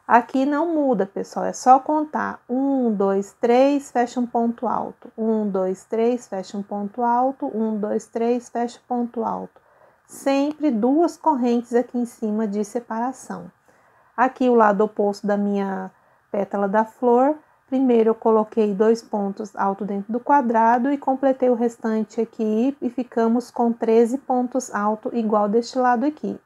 Aqui não muda, pessoal, é só contar 1, 2, 3, fecha um ponto alto. 1, 2, 3, fecha um ponto alto. 1, 2, 3, fecha ponto alto. Sempre 2 correntes aqui em cima de separação. Aqui o lado oposto da minha pétala da flor, primeiro eu coloquei 2 pontos altos dentro do quadrado e completei o restante aqui e ficamos com 13 pontos altos igual deste lado aqui.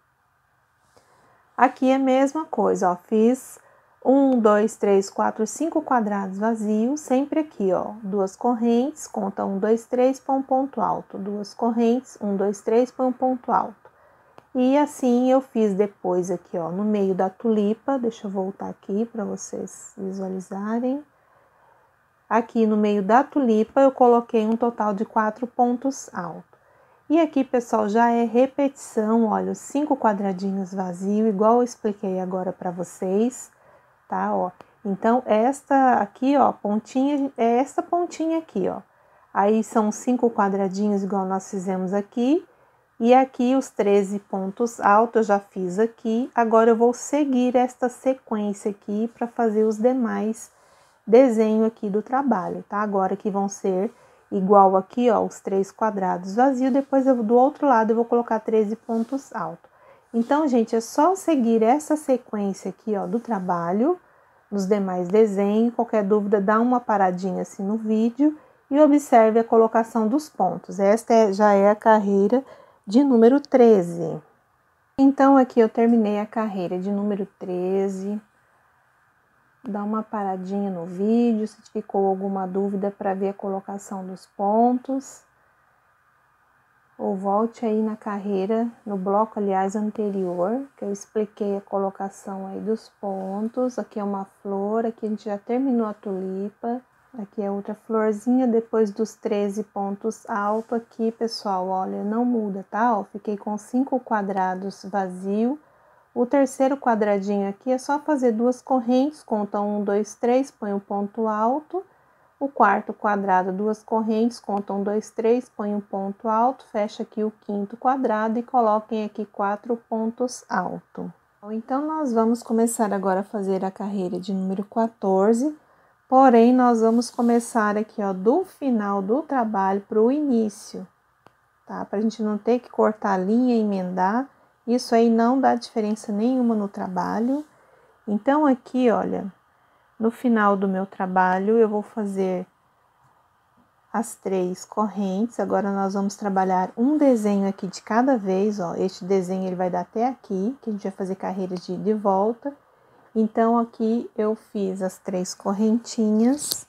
Aqui é a mesma coisa, ó, fiz 1, 2, 3, 4, 5 quadrados vazios, sempre aqui, ó, 2 correntes, conta 1, 2, 3, põe um ponto alto, 2 correntes, 1, 2, 3, põe um ponto alto. E assim eu fiz depois aqui, ó, no meio da tulipa, deixa eu voltar aqui para vocês visualizarem. Aqui no meio da tulipa eu coloquei um total de 4 pontos altos. E aqui, pessoal, já é repetição, olha, os 5 quadradinhos vazios, igual eu expliquei agora para vocês, tá, ó. Então, esta aqui, ó, pontinha, é esta pontinha aqui, ó. Aí são 5 quadradinhos, igual nós fizemos aqui. E aqui os 13 pontos altos eu já fiz aqui. Agora eu vou seguir esta sequência aqui para fazer os demais desenhos aqui do trabalho, tá? Agora que vão ser igual aqui, ó, os 3 quadrados vazios, depois do outro lado eu vou colocar 13 pontos altos. Então, gente, é só seguir essa sequência aqui, ó, do trabalho, nos demais desenhos. Qualquer dúvida, dá uma paradinha assim no vídeo e observe a colocação dos pontos. Esta já é a carreira de número 13. Então, aqui eu terminei a carreira de número 13. Dá uma paradinha no vídeo, se ficou alguma dúvida para ver a colocação dos pontos. Ou volte aí na carreira, no bloco, aliás, anterior, que eu expliquei a colocação aí dos pontos. Aqui é uma flor, aqui a gente já terminou a tulipa. Aqui é outra florzinha, depois dos 13 pontos altos aqui, pessoal, olha, não muda, tá? Ó, fiquei com 5 quadrados vazio. O terceiro quadradinho aqui é só fazer 2 correntes, conta 1, 2, 3, põe um ponto alto. O 4º quadrado, 2 correntes, conta 1, 2, 3, põe um ponto alto. Fecha aqui o 5º quadrado e coloquem aqui 4 pontos altos. Então, nós vamos começar agora a fazer a carreira de número 14. Porém, nós vamos começar aqui, ó, do final do trabalho para o início, tá? Para a gente não ter que cortar a linha e emendar. Isso aí não dá diferença nenhuma no trabalho. Então, aqui, olha, no final do meu trabalho, eu vou fazer as 3 correntes. Agora, nós vamos trabalhar um desenho aqui de cada vez, ó. Este desenho, ele vai dar até aqui, que a gente vai fazer carreira de volta. Então, aqui eu fiz as 3 correntinhas,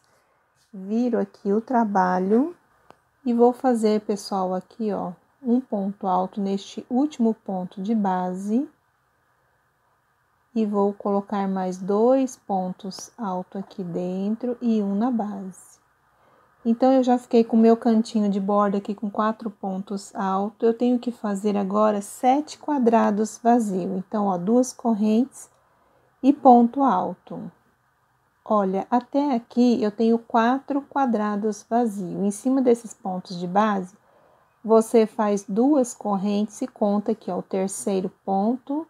viro aqui o trabalho e vou fazer, pessoal, aqui, ó, um ponto alto neste último ponto de base. E vou colocar mais 2 pontos altos aqui dentro e um na base. Então, eu já fiquei com o meu cantinho de borda aqui com 4 pontos altos. Eu tenho que fazer agora 7 quadrados vazios. Então, ó, 2 correntes e ponto alto. Olha, até aqui eu tenho 4 quadrados vazios. Em cima desses pontos de base, você faz 2 correntes e conta aqui, ó, o terceiro ponto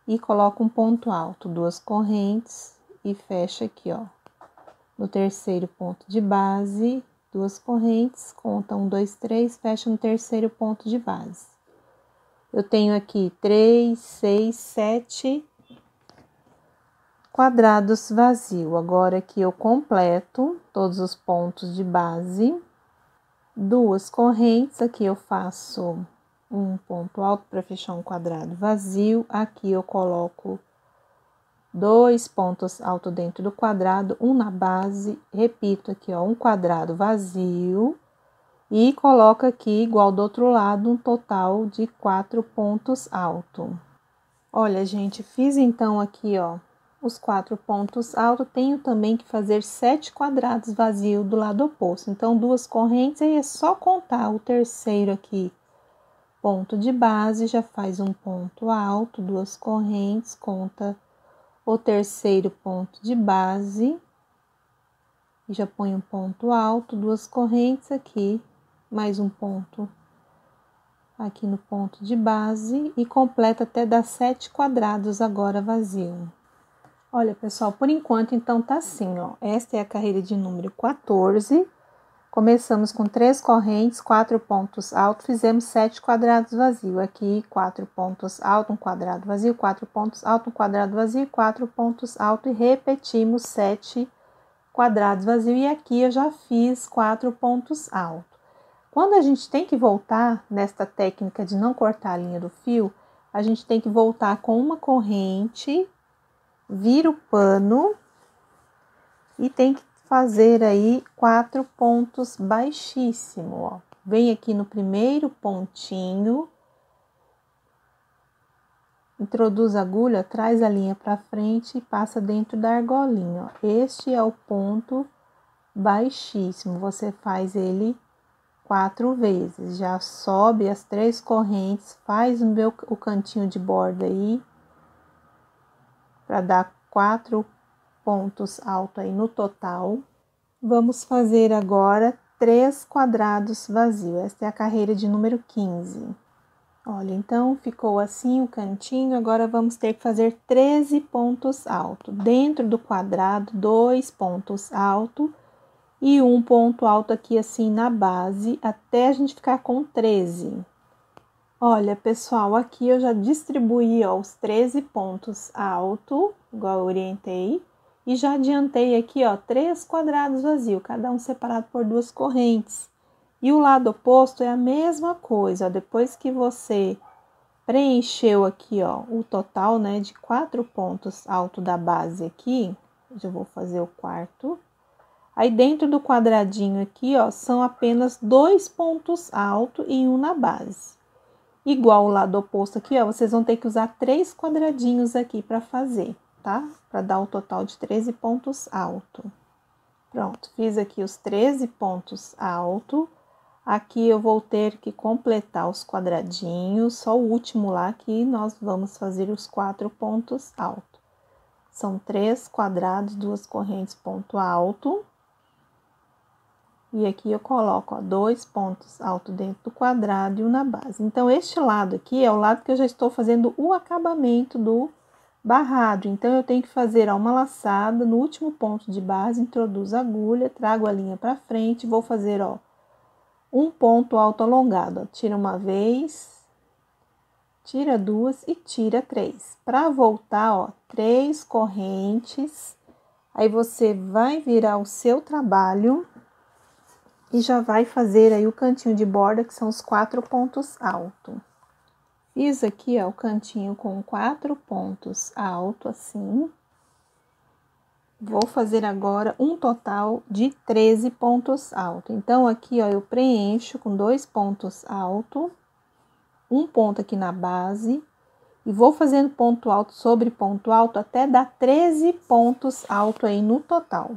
e coloca um ponto alto. 2 correntes e fecha aqui, ó, no terceiro ponto de base duas correntes, conta 1, 2, 3, fecha no terceiro ponto de base. Eu tenho aqui 3, 6, 7 quadrados vazios. Agora aqui eu completo todos os pontos de base, duas correntes, aqui eu faço um ponto alto para fechar um quadrado vazio, aqui eu coloco dois pontos altos dentro do quadrado, um na base, repito aqui, ó, um quadrado vazio, e coloco aqui, igual do outro lado, um total de 4 pontos altos. Olha, gente, fiz então aqui, ó, os 4 pontos altos, tenho também que fazer 7 quadrados vazios do lado oposto. Então, duas correntes, aí é só contar o terceiro aqui, ponto de base, já faz um ponto alto, duas correntes, conta o terceiro ponto de base, e já põe um ponto alto, duas correntes aqui, mais um ponto aqui no ponto de base, e completa até dar 7 quadrados agora vazio. Olha, pessoal, por enquanto, então, tá assim, ó. Esta é a carreira de número 14. Começamos com 3 correntes, 4 pontos altos, fizemos 7 quadrados vazios. Aqui, 4 pontos altos, um quadrado vazio, 4 pontos altos, um quadrado vazio, 4 pontos altos, e repetimos 7 quadrados vazios. E aqui eu já fiz 4 pontos altos. Quando a gente tem que voltar nesta técnica de não cortar a linha do fio, a gente tem que voltar com uma corrente, vira o pano e tem que fazer aí 4 pontos baixíssimos, ó. Vem aqui no primeiro pontinho, introduz a agulha, traz a linha para frente e passa dentro da argolinha, ó. Este é o ponto baixíssimo, você faz ele 4 vezes, já sobe as 3 correntes, faz o cantinho de borda aí, para dar 4 pontos altos aí no total. Vamos fazer agora 3 quadrados vazios, esta é a carreira de número 15. Olha, então ficou assim o cantinho, agora vamos ter que fazer 13 pontos altos. Dentro do quadrado, 2 pontos altos, e um ponto alto aqui assim na base, até a gente ficar com 13. Olha, pessoal, aqui eu já distribuí, ó, os 13 pontos altos, igual eu orientei, e já adiantei aqui, ó, 3 quadrados vazios, cada um separado por 2 correntes. E o lado oposto é a mesma coisa, ó, depois que você preencheu aqui, ó, o total, né, de 4 pontos altos da base aqui, já vou fazer o quarto. Aí, dentro do quadradinho aqui, ó, são apenas 2 pontos altos e um na base. Igual o lado oposto aqui, ó, vocês vão ter que usar 3 quadradinhos aqui para fazer, tá? Para dar um total de 13 pontos altos. Pronto, fiz aqui os 13 pontos altos. Aqui eu vou ter que completar os quadradinhos, só o último lá que nós vamos fazer os 4 pontos altos. São 3 quadrados, 2 correntes, ponto alto. E aqui eu coloco, ó, 2 pontos altos dentro do quadrado e um na base. Então, este lado aqui é o lado que eu já estou fazendo o acabamento do barrado. Então, eu tenho que fazer, ó, uma laçada no último ponto de base, introduzo a agulha, trago a linha para frente, vou fazer, ó, um ponto alto alongado, ó. Tira uma vez, tira duas e tira 3. Para voltar, ó, 3 correntes, aí você vai virar o seu trabalho e já vai fazer aí o cantinho de borda, que são os 4 pontos altos. Fiz aqui, ó, o cantinho com 4 pontos altos, assim. Vou fazer agora um total de 13 pontos altos. Então, aqui, ó, eu preencho com 2 pontos altos, um ponto aqui na base, e vou fazendo ponto alto sobre ponto alto até dar 13 pontos altos aí no total.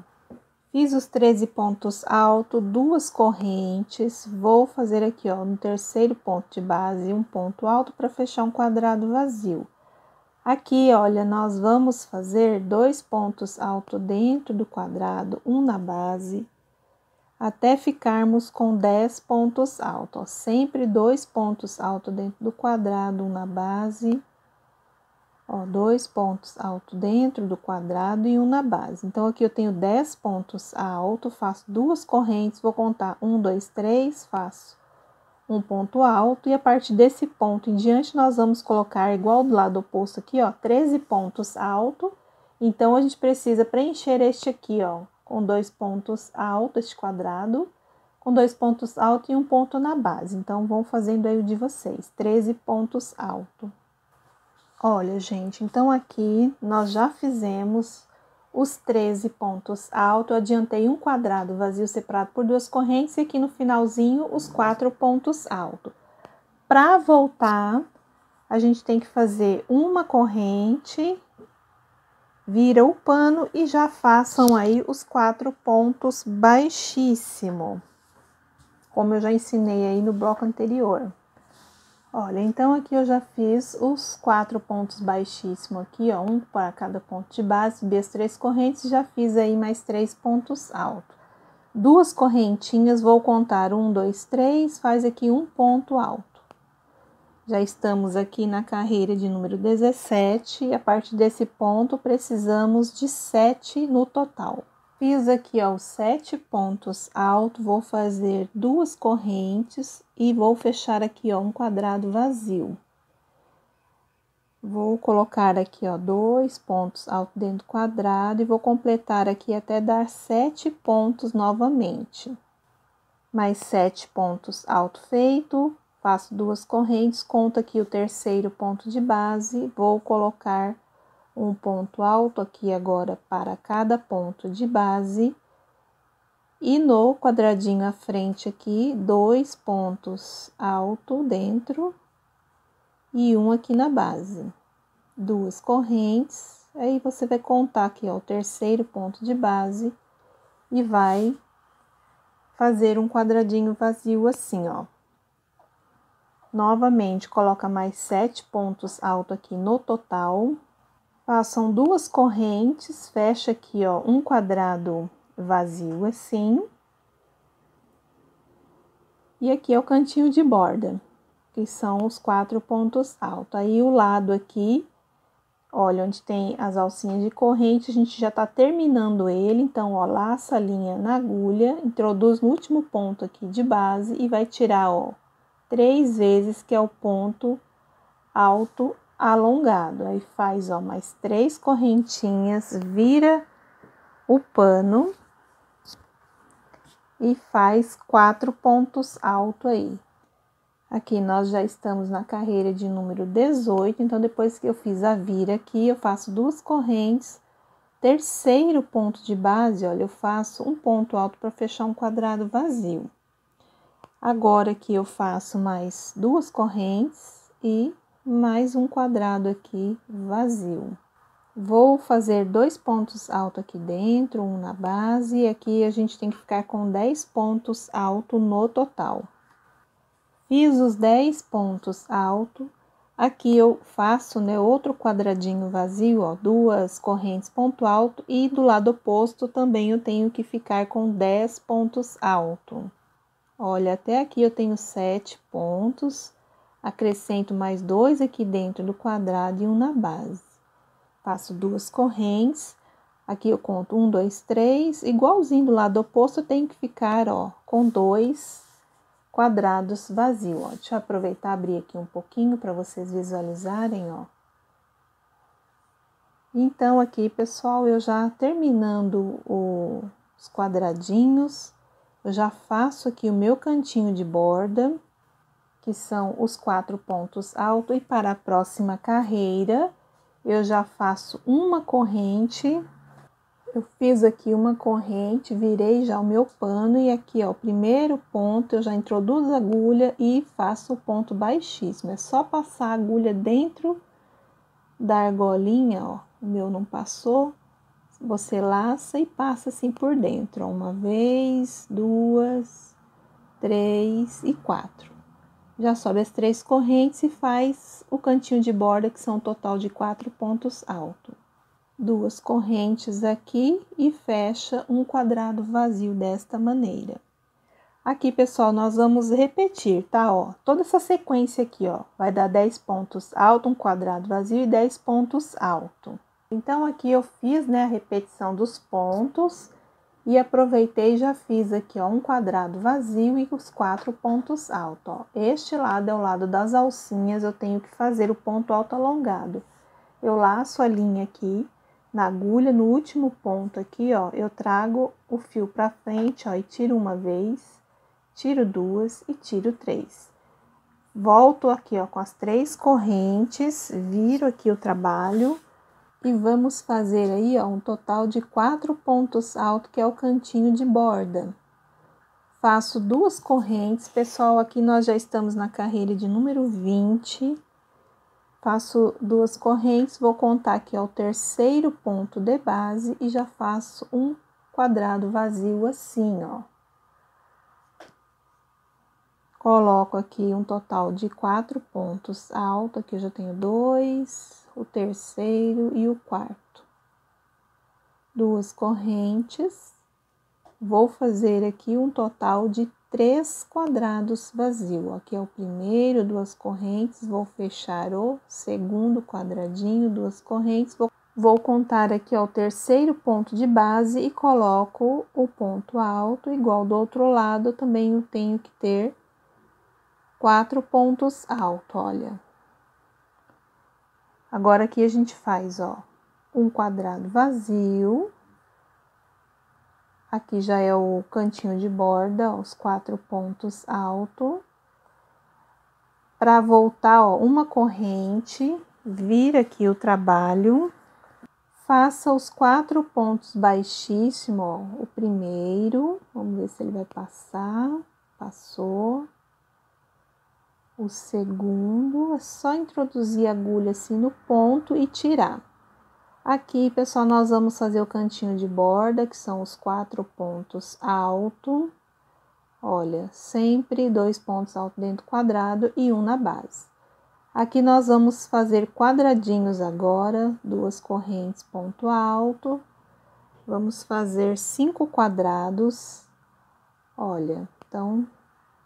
Fiz os 13 pontos altos, 2 correntes, vou fazer aqui, ó, no terceiro ponto de base, um ponto alto para fechar um quadrado vazio. Aqui, olha, nós vamos fazer 2 pontos altos dentro do quadrado, um na base, até ficarmos com 10 pontos altos, ó, sempre 2 pontos altos dentro do quadrado, um na base, Ó, 2 pontos altos dentro do quadrado e um na base. Então, aqui eu tenho 10 pontos altos, faço 2 correntes, vou contar 1, 2, 3, faço um ponto alto, e a partir desse ponto em diante, nós vamos colocar, igual do lado oposto aqui, ó, 13 pontos altos. Então, a gente precisa preencher este aqui, ó, com 2 pontos altos, este quadrado, com 2 pontos altos e um ponto na base. Então, vão fazendo aí o de vocês, 13 pontos altos. Olha, gente, então aqui nós já fizemos os 13 pontos altos, eu adiantei um quadrado vazio separado por 2 correntes e aqui no finalzinho os 4 pontos altos. Para voltar, a gente tem que fazer uma corrente, vira o pano e já façam aí os 4 pontos baixíssimo, como eu já ensinei aí no bloco anterior. Olha, então aqui eu já fiz os 4 pontos baixíssimos aqui, ó, um para cada ponto de base, subi as 3 correntes, já fiz aí mais 3 pontos altos. 2 correntinhas, vou contar 1, 2, 3, faz aqui um ponto alto. Já estamos aqui na carreira de número 17, e a partir desse ponto precisamos de 7 no total. Fiz aqui, ó, os 7 pontos altos, vou fazer 2 correntes e vou fechar aqui, ó, um quadrado vazio. Vou colocar aqui, ó, 2 pontos altos dentro do quadrado e vou completar aqui até dar 7 pontos novamente. Mais 7 pontos altos feito, faço 2 correntes, conto aqui o terceiro ponto de base, vou colocar um ponto alto aqui agora para cada ponto de base. E no quadradinho à frente aqui, 2 pontos altos dentro e um aqui na base. 2 correntes, aí você vai contar aqui, ó, o terceiro ponto de base e vai fazer um quadradinho vazio assim, ó. Novamente, coloca mais 7 pontos altos aqui no total. Façam 2 correntes, fecha aqui, ó, um quadrado vazio assim. E aqui é o cantinho de borda, que são os 4 pontos altos. Aí, o lado aqui, olha, onde tem as alcinhas de corrente, a gente já tá terminando ele. Então, ó, laça a linha na agulha, introduz no último ponto aqui de base e vai tirar, ó, 3 vezes, que é o ponto alto alongado. Aí, faz, ó, mais 3 correntinhas, vira o pano e faz 4 pontos altos aí. Aqui nós já estamos na carreira de número 18, então depois que eu fiz a vira aqui, eu faço 2 correntes, terceiro ponto de base, olha, eu faço um ponto alto para fechar um quadrado vazio. Agora aqui eu faço mais 2 correntes e mais um quadrado aqui vazio. Vou fazer 2 pontos altos aqui dentro, um na base, e aqui a gente tem que ficar com 10 pontos altos no total. Fiz os 10 pontos altos, aqui eu faço, né, outro quadradinho vazio, ó, 2 correntes ponto alto, e do lado oposto também eu tenho que ficar com 10 pontos altos. Olha, até aqui eu tenho 7 pontos, acrescento mais 2 aqui dentro do quadrado e um na base. Faço 2 correntes, aqui eu conto 1, 2, 3, igualzinho do lado oposto eu tenho que ficar, ó, com 2 quadrados vazios, ó. Deixa eu aproveitar e abrir aqui um pouquinho para vocês visualizarem, ó. Então, aqui, pessoal, eu já terminando os quadradinhos, eu já faço aqui o meu cantinho de borda, que são os 4 pontos altos, e para a próxima carreira, eu já faço uma corrente. Eu fiz aqui uma corrente, virei já o meu pano, e aqui, ó, o primeiro ponto, eu já introduzo a agulha e faço o ponto baixíssimo. É só passar a agulha dentro da argolinha, ó, o meu não passou, você laça e passa assim por dentro, ó, 1 vez, 2, 3 e 4. Já sobe as 3 correntes e faz o cantinho de borda, que são um total de 4 pontos altos. 2 correntes aqui e fecha um quadrado vazio desta maneira. Aqui, pessoal, nós vamos repetir, tá? Ó, toda essa sequência aqui, ó, vai dar 10 pontos alto, um quadrado vazio e 10 pontos alto. Então, aqui eu fiz, né, a repetição dos pontos e aproveitei e já fiz aqui, ó, um quadrado vazio e os 4 pontos altos, ó. Este lado é o lado das alcinhas, eu tenho que fazer o ponto alto alongado. Eu laço a linha aqui na agulha, no último ponto aqui, ó, eu trago o fio pra frente, ó, e tiro uma vez, tiro duas e tiro três. Volto aqui, ó, com as 3 correntes, viro aqui o trabalho e vamos fazer aí, ó, um total de 4 pontos altos, que é o cantinho de borda. Faço 2 correntes, pessoal, aqui nós já estamos na carreira de número 20. Faço 2 correntes, vou contar aqui, ó, o terceiro ponto de base e já faço um quadrado vazio assim, ó. Coloco aqui um total de 4 pontos altos, aqui eu já tenho 2, o terceiro e o quarto. 2 correntes, vou fazer aqui um total de 3 quadrados vazios. Aqui é o primeiro, 2 correntes, vou fechar o segundo quadradinho, 2 correntes, vou contar aqui, ó, o terceiro ponto de base e coloco o ponto alto, igual do outro lado, também eu tenho que ter 4 pontos altos, olha. Agora aqui a gente faz, ó, um quadrado vazio. Aqui já é o cantinho de borda, ó, os 4 pontos altos. Para voltar, ó, uma corrente, vira aqui o trabalho. Faça os 4 pontos baixíssimos, ó, o primeiro, vamos ver se ele vai passar, passou. O segundo, é só introduzir a agulha assim no ponto e tirar. Aqui, pessoal, nós vamos fazer o cantinho de borda, que são os 4 pontos altos. Olha, sempre 2 pontos altos dentro do quadrado e um na base. Aqui nós vamos fazer quadradinhos agora, 2 correntes, ponto alto. Vamos fazer 5 quadrados. Olha, então,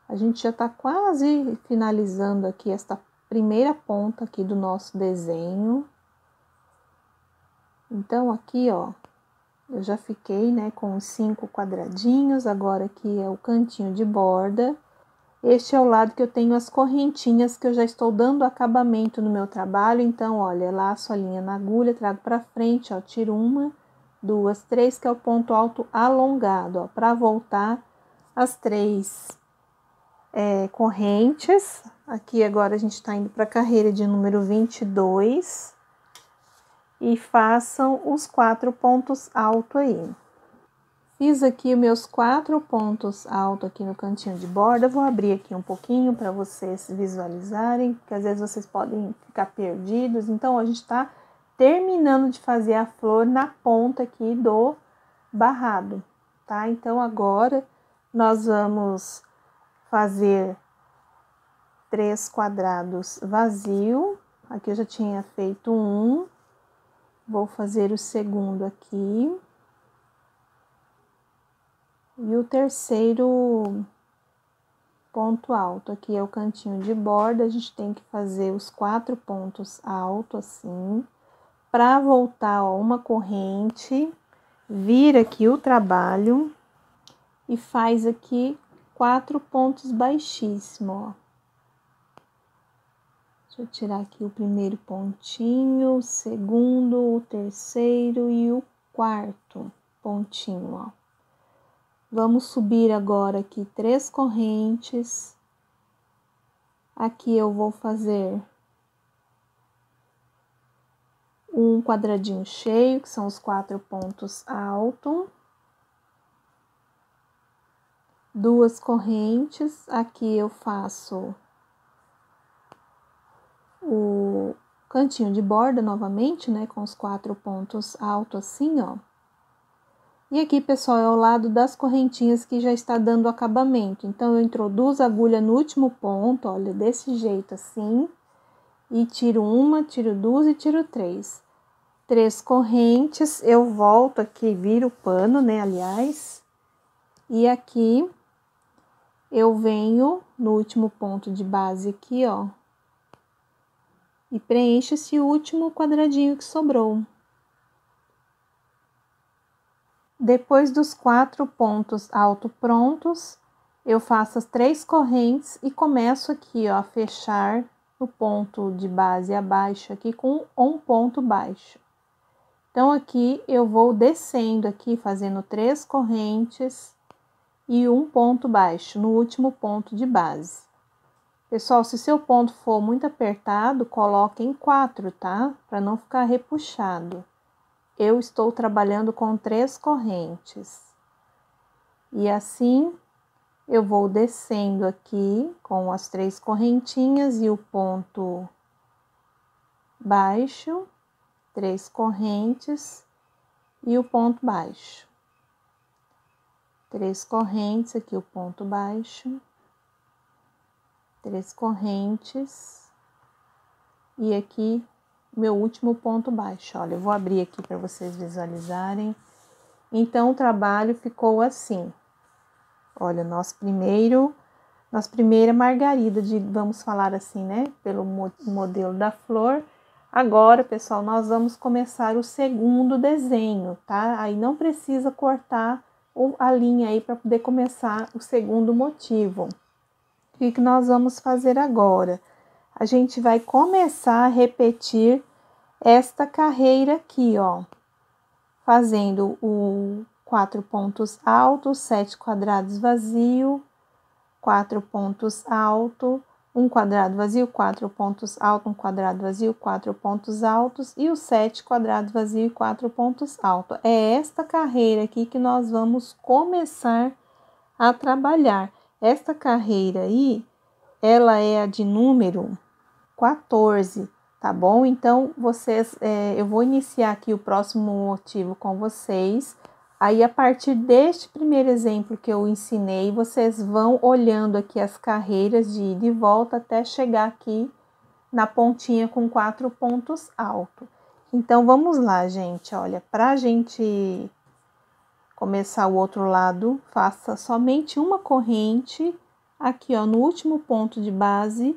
a gente já tá quase finalizando aqui esta primeira ponta aqui do nosso desenho. Então, aqui, ó, eu já fiquei, né, com os 5 quadradinhos. Agora aqui é o cantinho de borda. Este é o lado que eu tenho as correntinhas, que eu já estou dando acabamento no meu trabalho. Então, olha, laço a linha na agulha, trago pra frente, ó, tiro 1, 2, 3, que é o ponto alto alongado, ó, pra voltar as 3 correntes. Aqui agora a gente tá indo pra carreira de número 22. E façam os 4 pontos altos aí. Fiz aqui os meus 4 pontos altos aqui no cantinho de borda. Vou abrir aqui um pouquinho para vocês visualizarem, porque às vezes vocês podem ficar perdidos. Então, a gente tá terminando de fazer a flor na ponta aqui do barrado, tá? Então, agora nós vamos fazer 3 quadrados vazio. Aqui eu já tinha feito um. Vou fazer o segundo aqui. E o terceiro ponto alto, aqui é o cantinho de borda, a gente tem que fazer os 4 pontos altos assim. Para voltar, ó, uma corrente, vira aqui o trabalho e faz aqui 4 pontos baixíssimos, ó. Deixa eu tirar aqui o primeiro pontinho, o segundo, o terceiro e o quarto pontinho, ó. Vamos subir agora aqui 3 correntes. Aqui eu vou fazer um quadradinho cheio, que são os 4 pontos altos. 2 correntes, aqui eu faço o cantinho de borda novamente, né, com os 4 pontos altos assim, ó. E aqui, pessoal, é o lado das correntinhas que já está dando acabamento. Então, eu introduzo a agulha no último ponto, olha, desse jeito assim. E tiro 1, tiro 2 e tiro 3. 3 correntes, eu volto aqui, viro o pano, né, aliás. E aqui eu venho no último ponto de base aqui, ó, e preencho esse último quadradinho que sobrou. Depois dos 4 pontos altos prontos, eu faço as 3 correntes e começo aqui, ó, a fechar o ponto de base abaixo aqui com um ponto baixo. Então, aqui eu vou descendo aqui, fazendo 3 correntes e um ponto baixo no último ponto de base. Pessoal, se seu ponto for muito apertado, coloque em 4, tá? Para não ficar repuxado. Eu estou trabalhando com 3 correntes. E assim, eu vou descendo aqui com as 3 correntinhas e o ponto baixo, 3 correntes e o ponto baixo. 3 correntes, aqui o ponto baixo, 3 correntes e aqui meu último ponto baixo. Olha, eu vou abrir aqui para vocês visualizarem. Então, o trabalho ficou assim. Olha, nossa primeira margarida, vamos falar assim, né? Pelo modelo da flor. Agora, pessoal, nós vamos começar o segundo desenho, tá? Aí não precisa cortar a linha aí para poder começar o segundo motivo. O que nós vamos fazer agora? A gente vai começar a repetir esta carreira aqui, ó, fazendo 4 pontos altos, 7 quadrados vazio, 4 pontos altos, 1 quadrado vazio, 4 pontos altos, 1 quadrado vazio, 4 pontos altos e os 7 quadrados vazio e 4 pontos altos. É esta carreira aqui que nós vamos começar a trabalhar. Esta carreira aí, ela é a de número 14, tá bom? Então, eu vou iniciar aqui o próximo motivo com vocês. Aí, a partir deste primeiro exemplo que eu ensinei, vocês vão olhando aqui as carreiras de ida e volta até chegar aqui na pontinha com 4 pontos altos. Então, vamos lá, gente. Olha, pra gente começar o outro lado, faça somente uma corrente aqui, ó, no último ponto de base.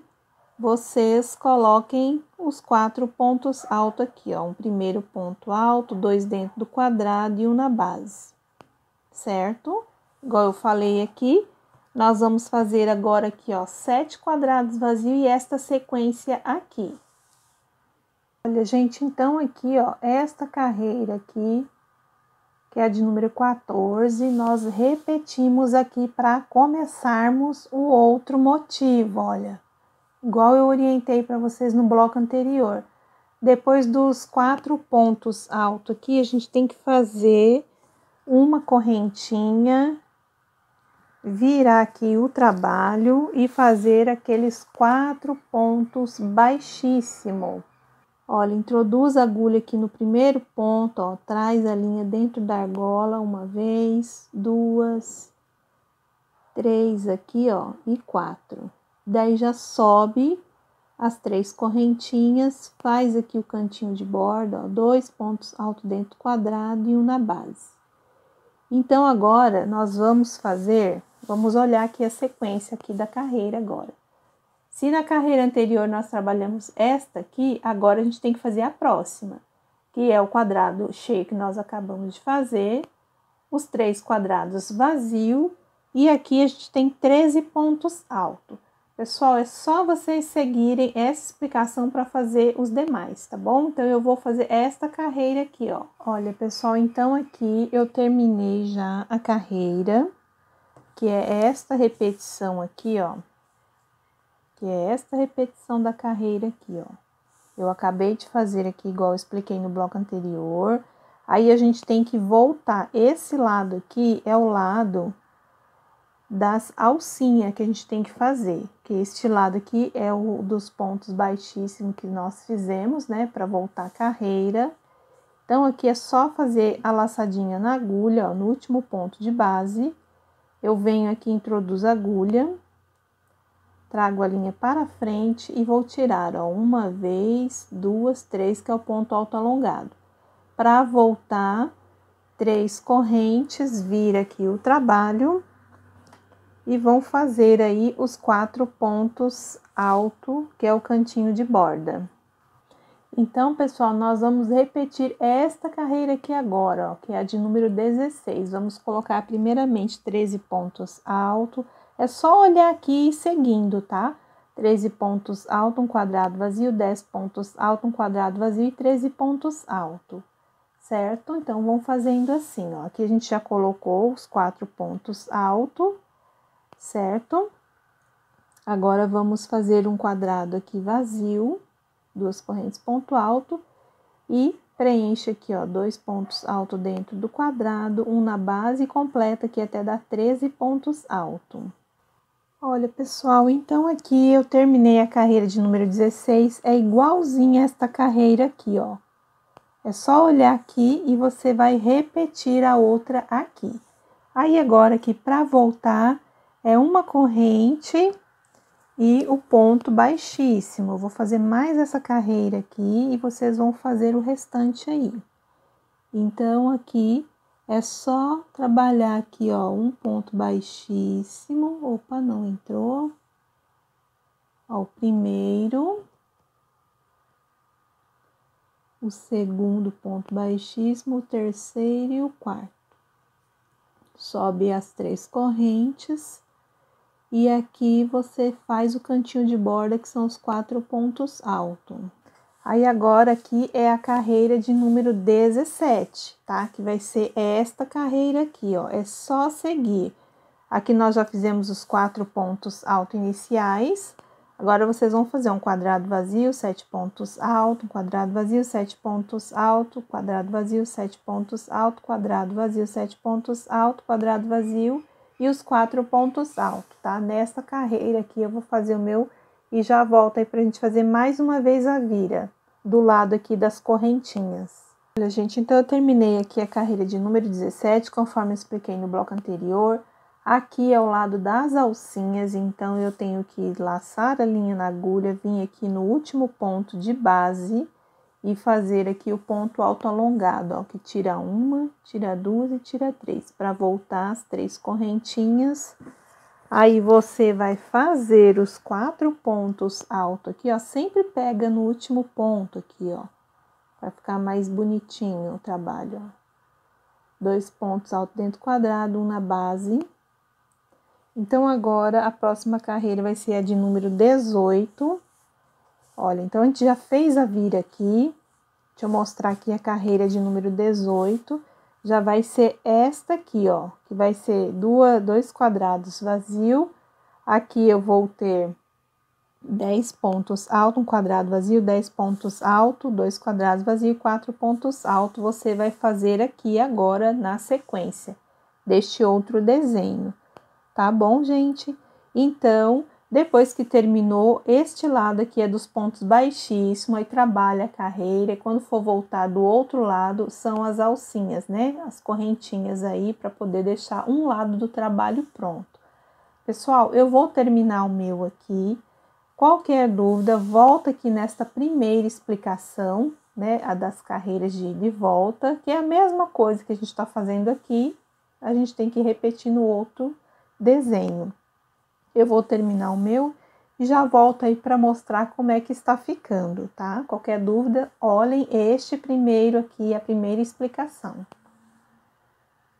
Vocês coloquem os 4 pontos altos aqui, ó, um primeiro ponto alto, 2 dentro do quadrado e um na base, certo? Igual eu falei aqui, nós vamos fazer agora aqui, ó, 7 quadrados vazios e esta sequência aqui. Olha, gente, então aqui, ó, esta carreira aqui, que é a de número 14, nós repetimos aqui para começarmos o outro motivo, olha. Igual eu orientei para vocês no bloco anterior. Depois dos 4 pontos altos aqui, a gente tem que fazer uma correntinha, virar aqui o trabalho e fazer aqueles 4 pontos baixíssimos. Olha, introduz a agulha aqui no primeiro ponto, ó, traz a linha dentro da argola uma vez, 2, 3 aqui, ó, e 4. Daí já sobe as 3 correntinhas, faz aqui o cantinho de borda, ó, 2 pontos altos dentro do quadrado e um na base. Então, agora, nós vamos olhar aqui a sequência aqui da carreira agora. Se na carreira anterior nós trabalhamos esta aqui, agora a gente tem que fazer a próxima, que é o quadrado cheio que nós acabamos de fazer, os 3 quadrados vazios, e aqui a gente tem 13 pontos altos. Pessoal, é só vocês seguirem essa explicação para fazer os demais, tá bom? Então, eu vou fazer esta carreira aqui, ó. Olha, pessoal, então aqui eu terminei já a carreira, que é esta repetição aqui, ó. Que é esta repetição da carreira aqui, ó. Eu acabei de fazer aqui, igual eu expliquei no bloco anterior. Aí, a gente tem que voltar. Esse lado aqui é o lado das alcinhas que a gente tem que fazer, que este lado aqui é o dos pontos baixíssimos que nós fizemos, né, para voltar a carreira. Então, aqui é só fazer a laçadinha na agulha, ó, no último ponto de base. Eu venho aqui, introduzo a agulha, trago a linha para frente e vou tirar, ó, uma vez, 2, 3, que é o ponto alto alongado. Para voltar, 3 correntes, vira aqui o trabalho. e vão fazer aí os 4 pontos altos, que é o cantinho de borda. Então, pessoal, nós vamos repetir esta carreira aqui agora, ó, que é a de número 16. Vamos colocar primeiramente 13 pontos altos. É só olhar aqui e seguindo, tá? 13 pontos altos, um quadrado vazio, 10 pontos altos, um quadrado vazio e 13 pontos altos, certo? Então, vamos fazendo assim, ó. Aqui a gente já colocou os 4 pontos altos, certo? Agora, vamos fazer um quadrado aqui vazio, 2 correntes ponto alto e preenche aqui, ó, 2 pontos altos dentro do quadrado, um na base e completa aqui até dar 13 pontos altos. Olha, pessoal, então aqui eu terminei a carreira de número 16, é igualzinha esta carreira aqui, ó. É só olhar aqui e você vai repetir a outra aqui. Aí agora aqui para voltar é uma corrente e o ponto baixíssimo. Eu vou fazer mais essa carreira aqui e vocês vão fazer o restante aí. Então, aqui é só trabalhar aqui, ó, um ponto baixíssimo. Opa, não entrou. Ó, o primeiro. O segundo ponto baixíssimo, o terceiro e o quarto. Sobe as 3 correntes. E aqui você faz o cantinho de borda, que são os 4 pontos altos. Aí agora aqui é a carreira de número 17, tá? Que vai ser esta carreira aqui, ó. É só seguir. Aqui nós já fizemos os 4 pontos altos iniciais. Agora vocês vão fazer um quadrado vazio, 7 pontos altos, um quadrado vazio, 7 pontos altos, quadrado vazio, 7 pontos altos, quadrado vazio, 7 pontos altos, quadrado vazio e os 4 pontos altos, tá? Nesta carreira aqui eu vou fazer o meu e já volto aí pra gente fazer mais uma vez a vira do lado aqui das correntinhas. Olha, gente, então eu terminei aqui a carreira de número 17, conforme eu expliquei no bloco anterior. Aqui é o lado das alcinhas, então eu tenho que laçar a linha na agulha, vir aqui no último ponto de base e fazer aqui o ponto alto alongado, ó, que tira uma, tira 2 e tira 3, para voltar as 3 correntinhas. Aí você vai fazer os 4 pontos altos aqui, ó, sempre pega no último ponto aqui, ó, para ficar mais bonitinho o trabalho, ó. 2 pontos altos dentro do quadrado, um na base. Então, agora, a próxima carreira vai ser a de número 18. Olha, então, a gente já fez a vira aqui. Deixa eu mostrar aqui a carreira de número 18. Já vai ser esta aqui, ó, que vai ser 2 quadrados vazio. Aqui eu vou ter 10 pontos altos, um quadrado vazio, 10 pontos altos, 2 quadrados vazio, 4 pontos altos. Você vai fazer aqui agora na sequência deste outro desenho. Tá bom, gente? Então, depois que terminou, este lado aqui é dos pontos baixíssimos, aí trabalha a carreira, e quando for voltar do outro lado, são as alcinhas, né? As correntinhas aí, para poder deixar um lado do trabalho pronto. Pessoal, eu vou terminar o meu aqui. Qualquer dúvida, volta aqui nesta primeira explicação, né? A das carreiras de volta, que é a mesma coisa que a gente está fazendo aqui, a gente tem que repetir no outro desenho. Eu vou terminar o meu e já volto aí para mostrar como é que está ficando, tá? Qualquer dúvida, olhem este primeiro aqui, a primeira explicação.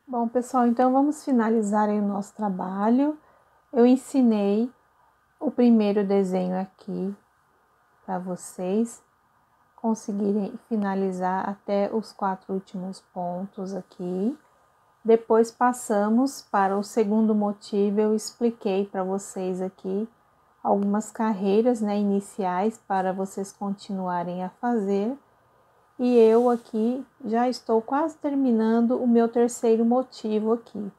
Bom, pessoal, então vamos finalizar aí o nosso trabalho. Eu ensinei o primeiro desenho aqui para vocês conseguirem finalizar até os 4 últimos pontos aqui. Depois passamos para o segundo motivo, eu expliquei para vocês aqui algumas carreiras, né, iniciais para vocês continuarem a fazer. E eu aqui já estou quase terminando o meu terceiro motivo aqui.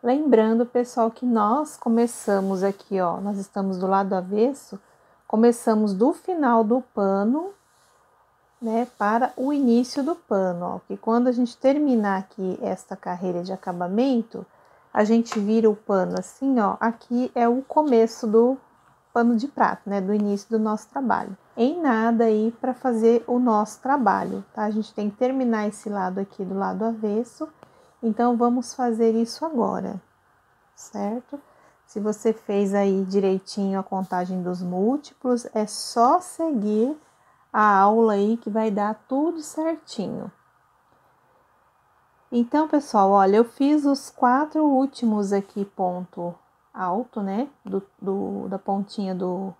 Lembrando, pessoal, que nós começamos aqui, ó, nós estamos do lado avesso, começamos do final do pano, né, para o início do pano, ó, que quando a gente terminar aqui esta carreira de acabamento, a gente vira o pano assim, ó, aqui é o começo do pano de prato, né, do início do nosso trabalho. Em nada aí para fazer o nosso trabalho, tá? A gente tem que terminar esse lado aqui do lado avesso, então vamos fazer isso agora, certo? Se você fez aí direitinho a contagem dos múltiplos, é só seguir a aula aí que vai dar tudo certinho. Então, pessoal, olha, eu fiz os 4 últimos aqui ponto alto, né? Da pontinha do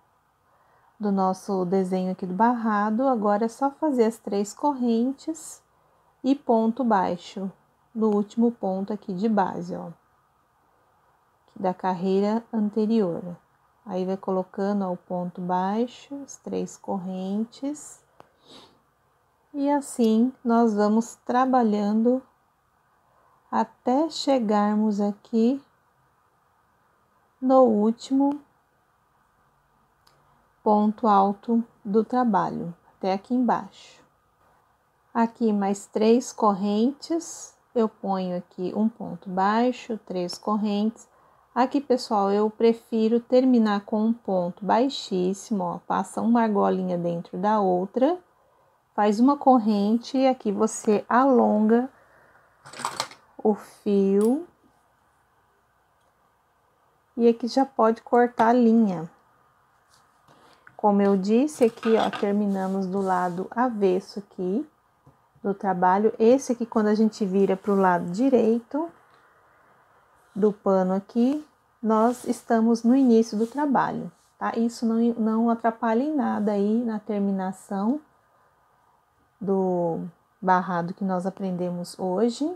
nosso desenho aqui do barrado. Agora é só fazer as 3 correntes e ponto baixo no último ponto aqui de base, ó, da carreira anterior. Aí vai colocando ó, o ponto baixo, as 3 correntes, e assim nós vamos trabalhando até chegarmos aqui no último ponto alto do trabalho, até aqui embaixo. Aqui mais 3 correntes, eu ponho aqui um ponto baixo, 3 correntes. Aqui, pessoal, eu prefiro terminar com um ponto baixíssimo, ó, passa uma argolinha dentro da outra, faz uma corrente e aqui você alonga o fio. E aqui já pode cortar a linha. Como eu disse, aqui, ó, terminamos do lado avesso aqui do trabalho. Esse aqui, quando a gente vira para o lado direito do pano aqui, nós estamos no início do trabalho, tá? Isso não atrapalha em nada aí na terminação do barrado que nós aprendemos hoje.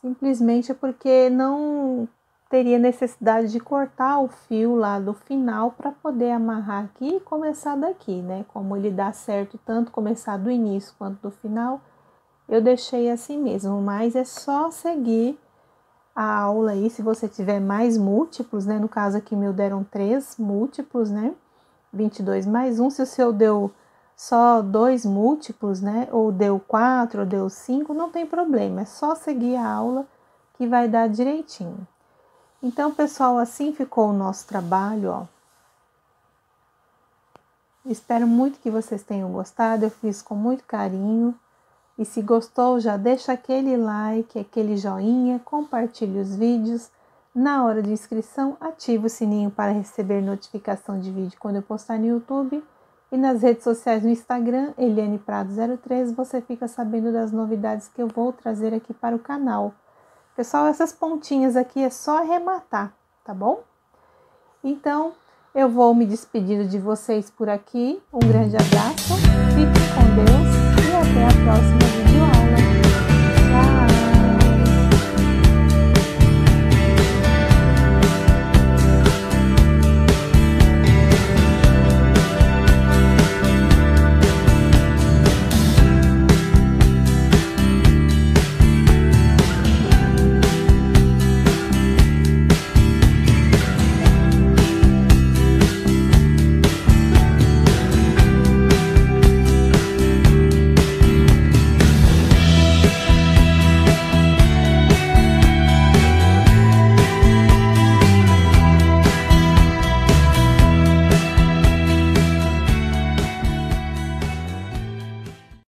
Simplesmente é porque não teria necessidade de cortar o fio lá do final para poder amarrar aqui e começar daqui, né? Como ele dá certo tanto começar do início quanto do final, eu deixei assim mesmo, mas é só seguir a aula aí, se você tiver mais múltiplos, né? No caso aqui meu deram 3 múltiplos, né? 22 mais 1, se o seu deu só 2 múltiplos, né? Ou deu 4, ou deu 5, não tem problema, é só seguir a aula que vai dar direitinho. Então, pessoal, assim ficou o nosso trabalho, ó. Espero muito que vocês tenham gostado, eu fiz com muito carinho. E se gostou, já deixa aquele like, aquele joinha, compartilhe os vídeos. Na hora de inscrição, ativa o sininho para receber notificação de vídeo quando eu postar no YouTube. E nas redes sociais, no Instagram, Eliane Prado 03, você fica sabendo das novidades que eu vou trazer aqui para o canal. Pessoal, essas pontinhas aqui é só arrematar, tá bom? Então, eu vou me despedindo de vocês por aqui. Um grande abraço, fiquem com Deus e até a próxima vídeo.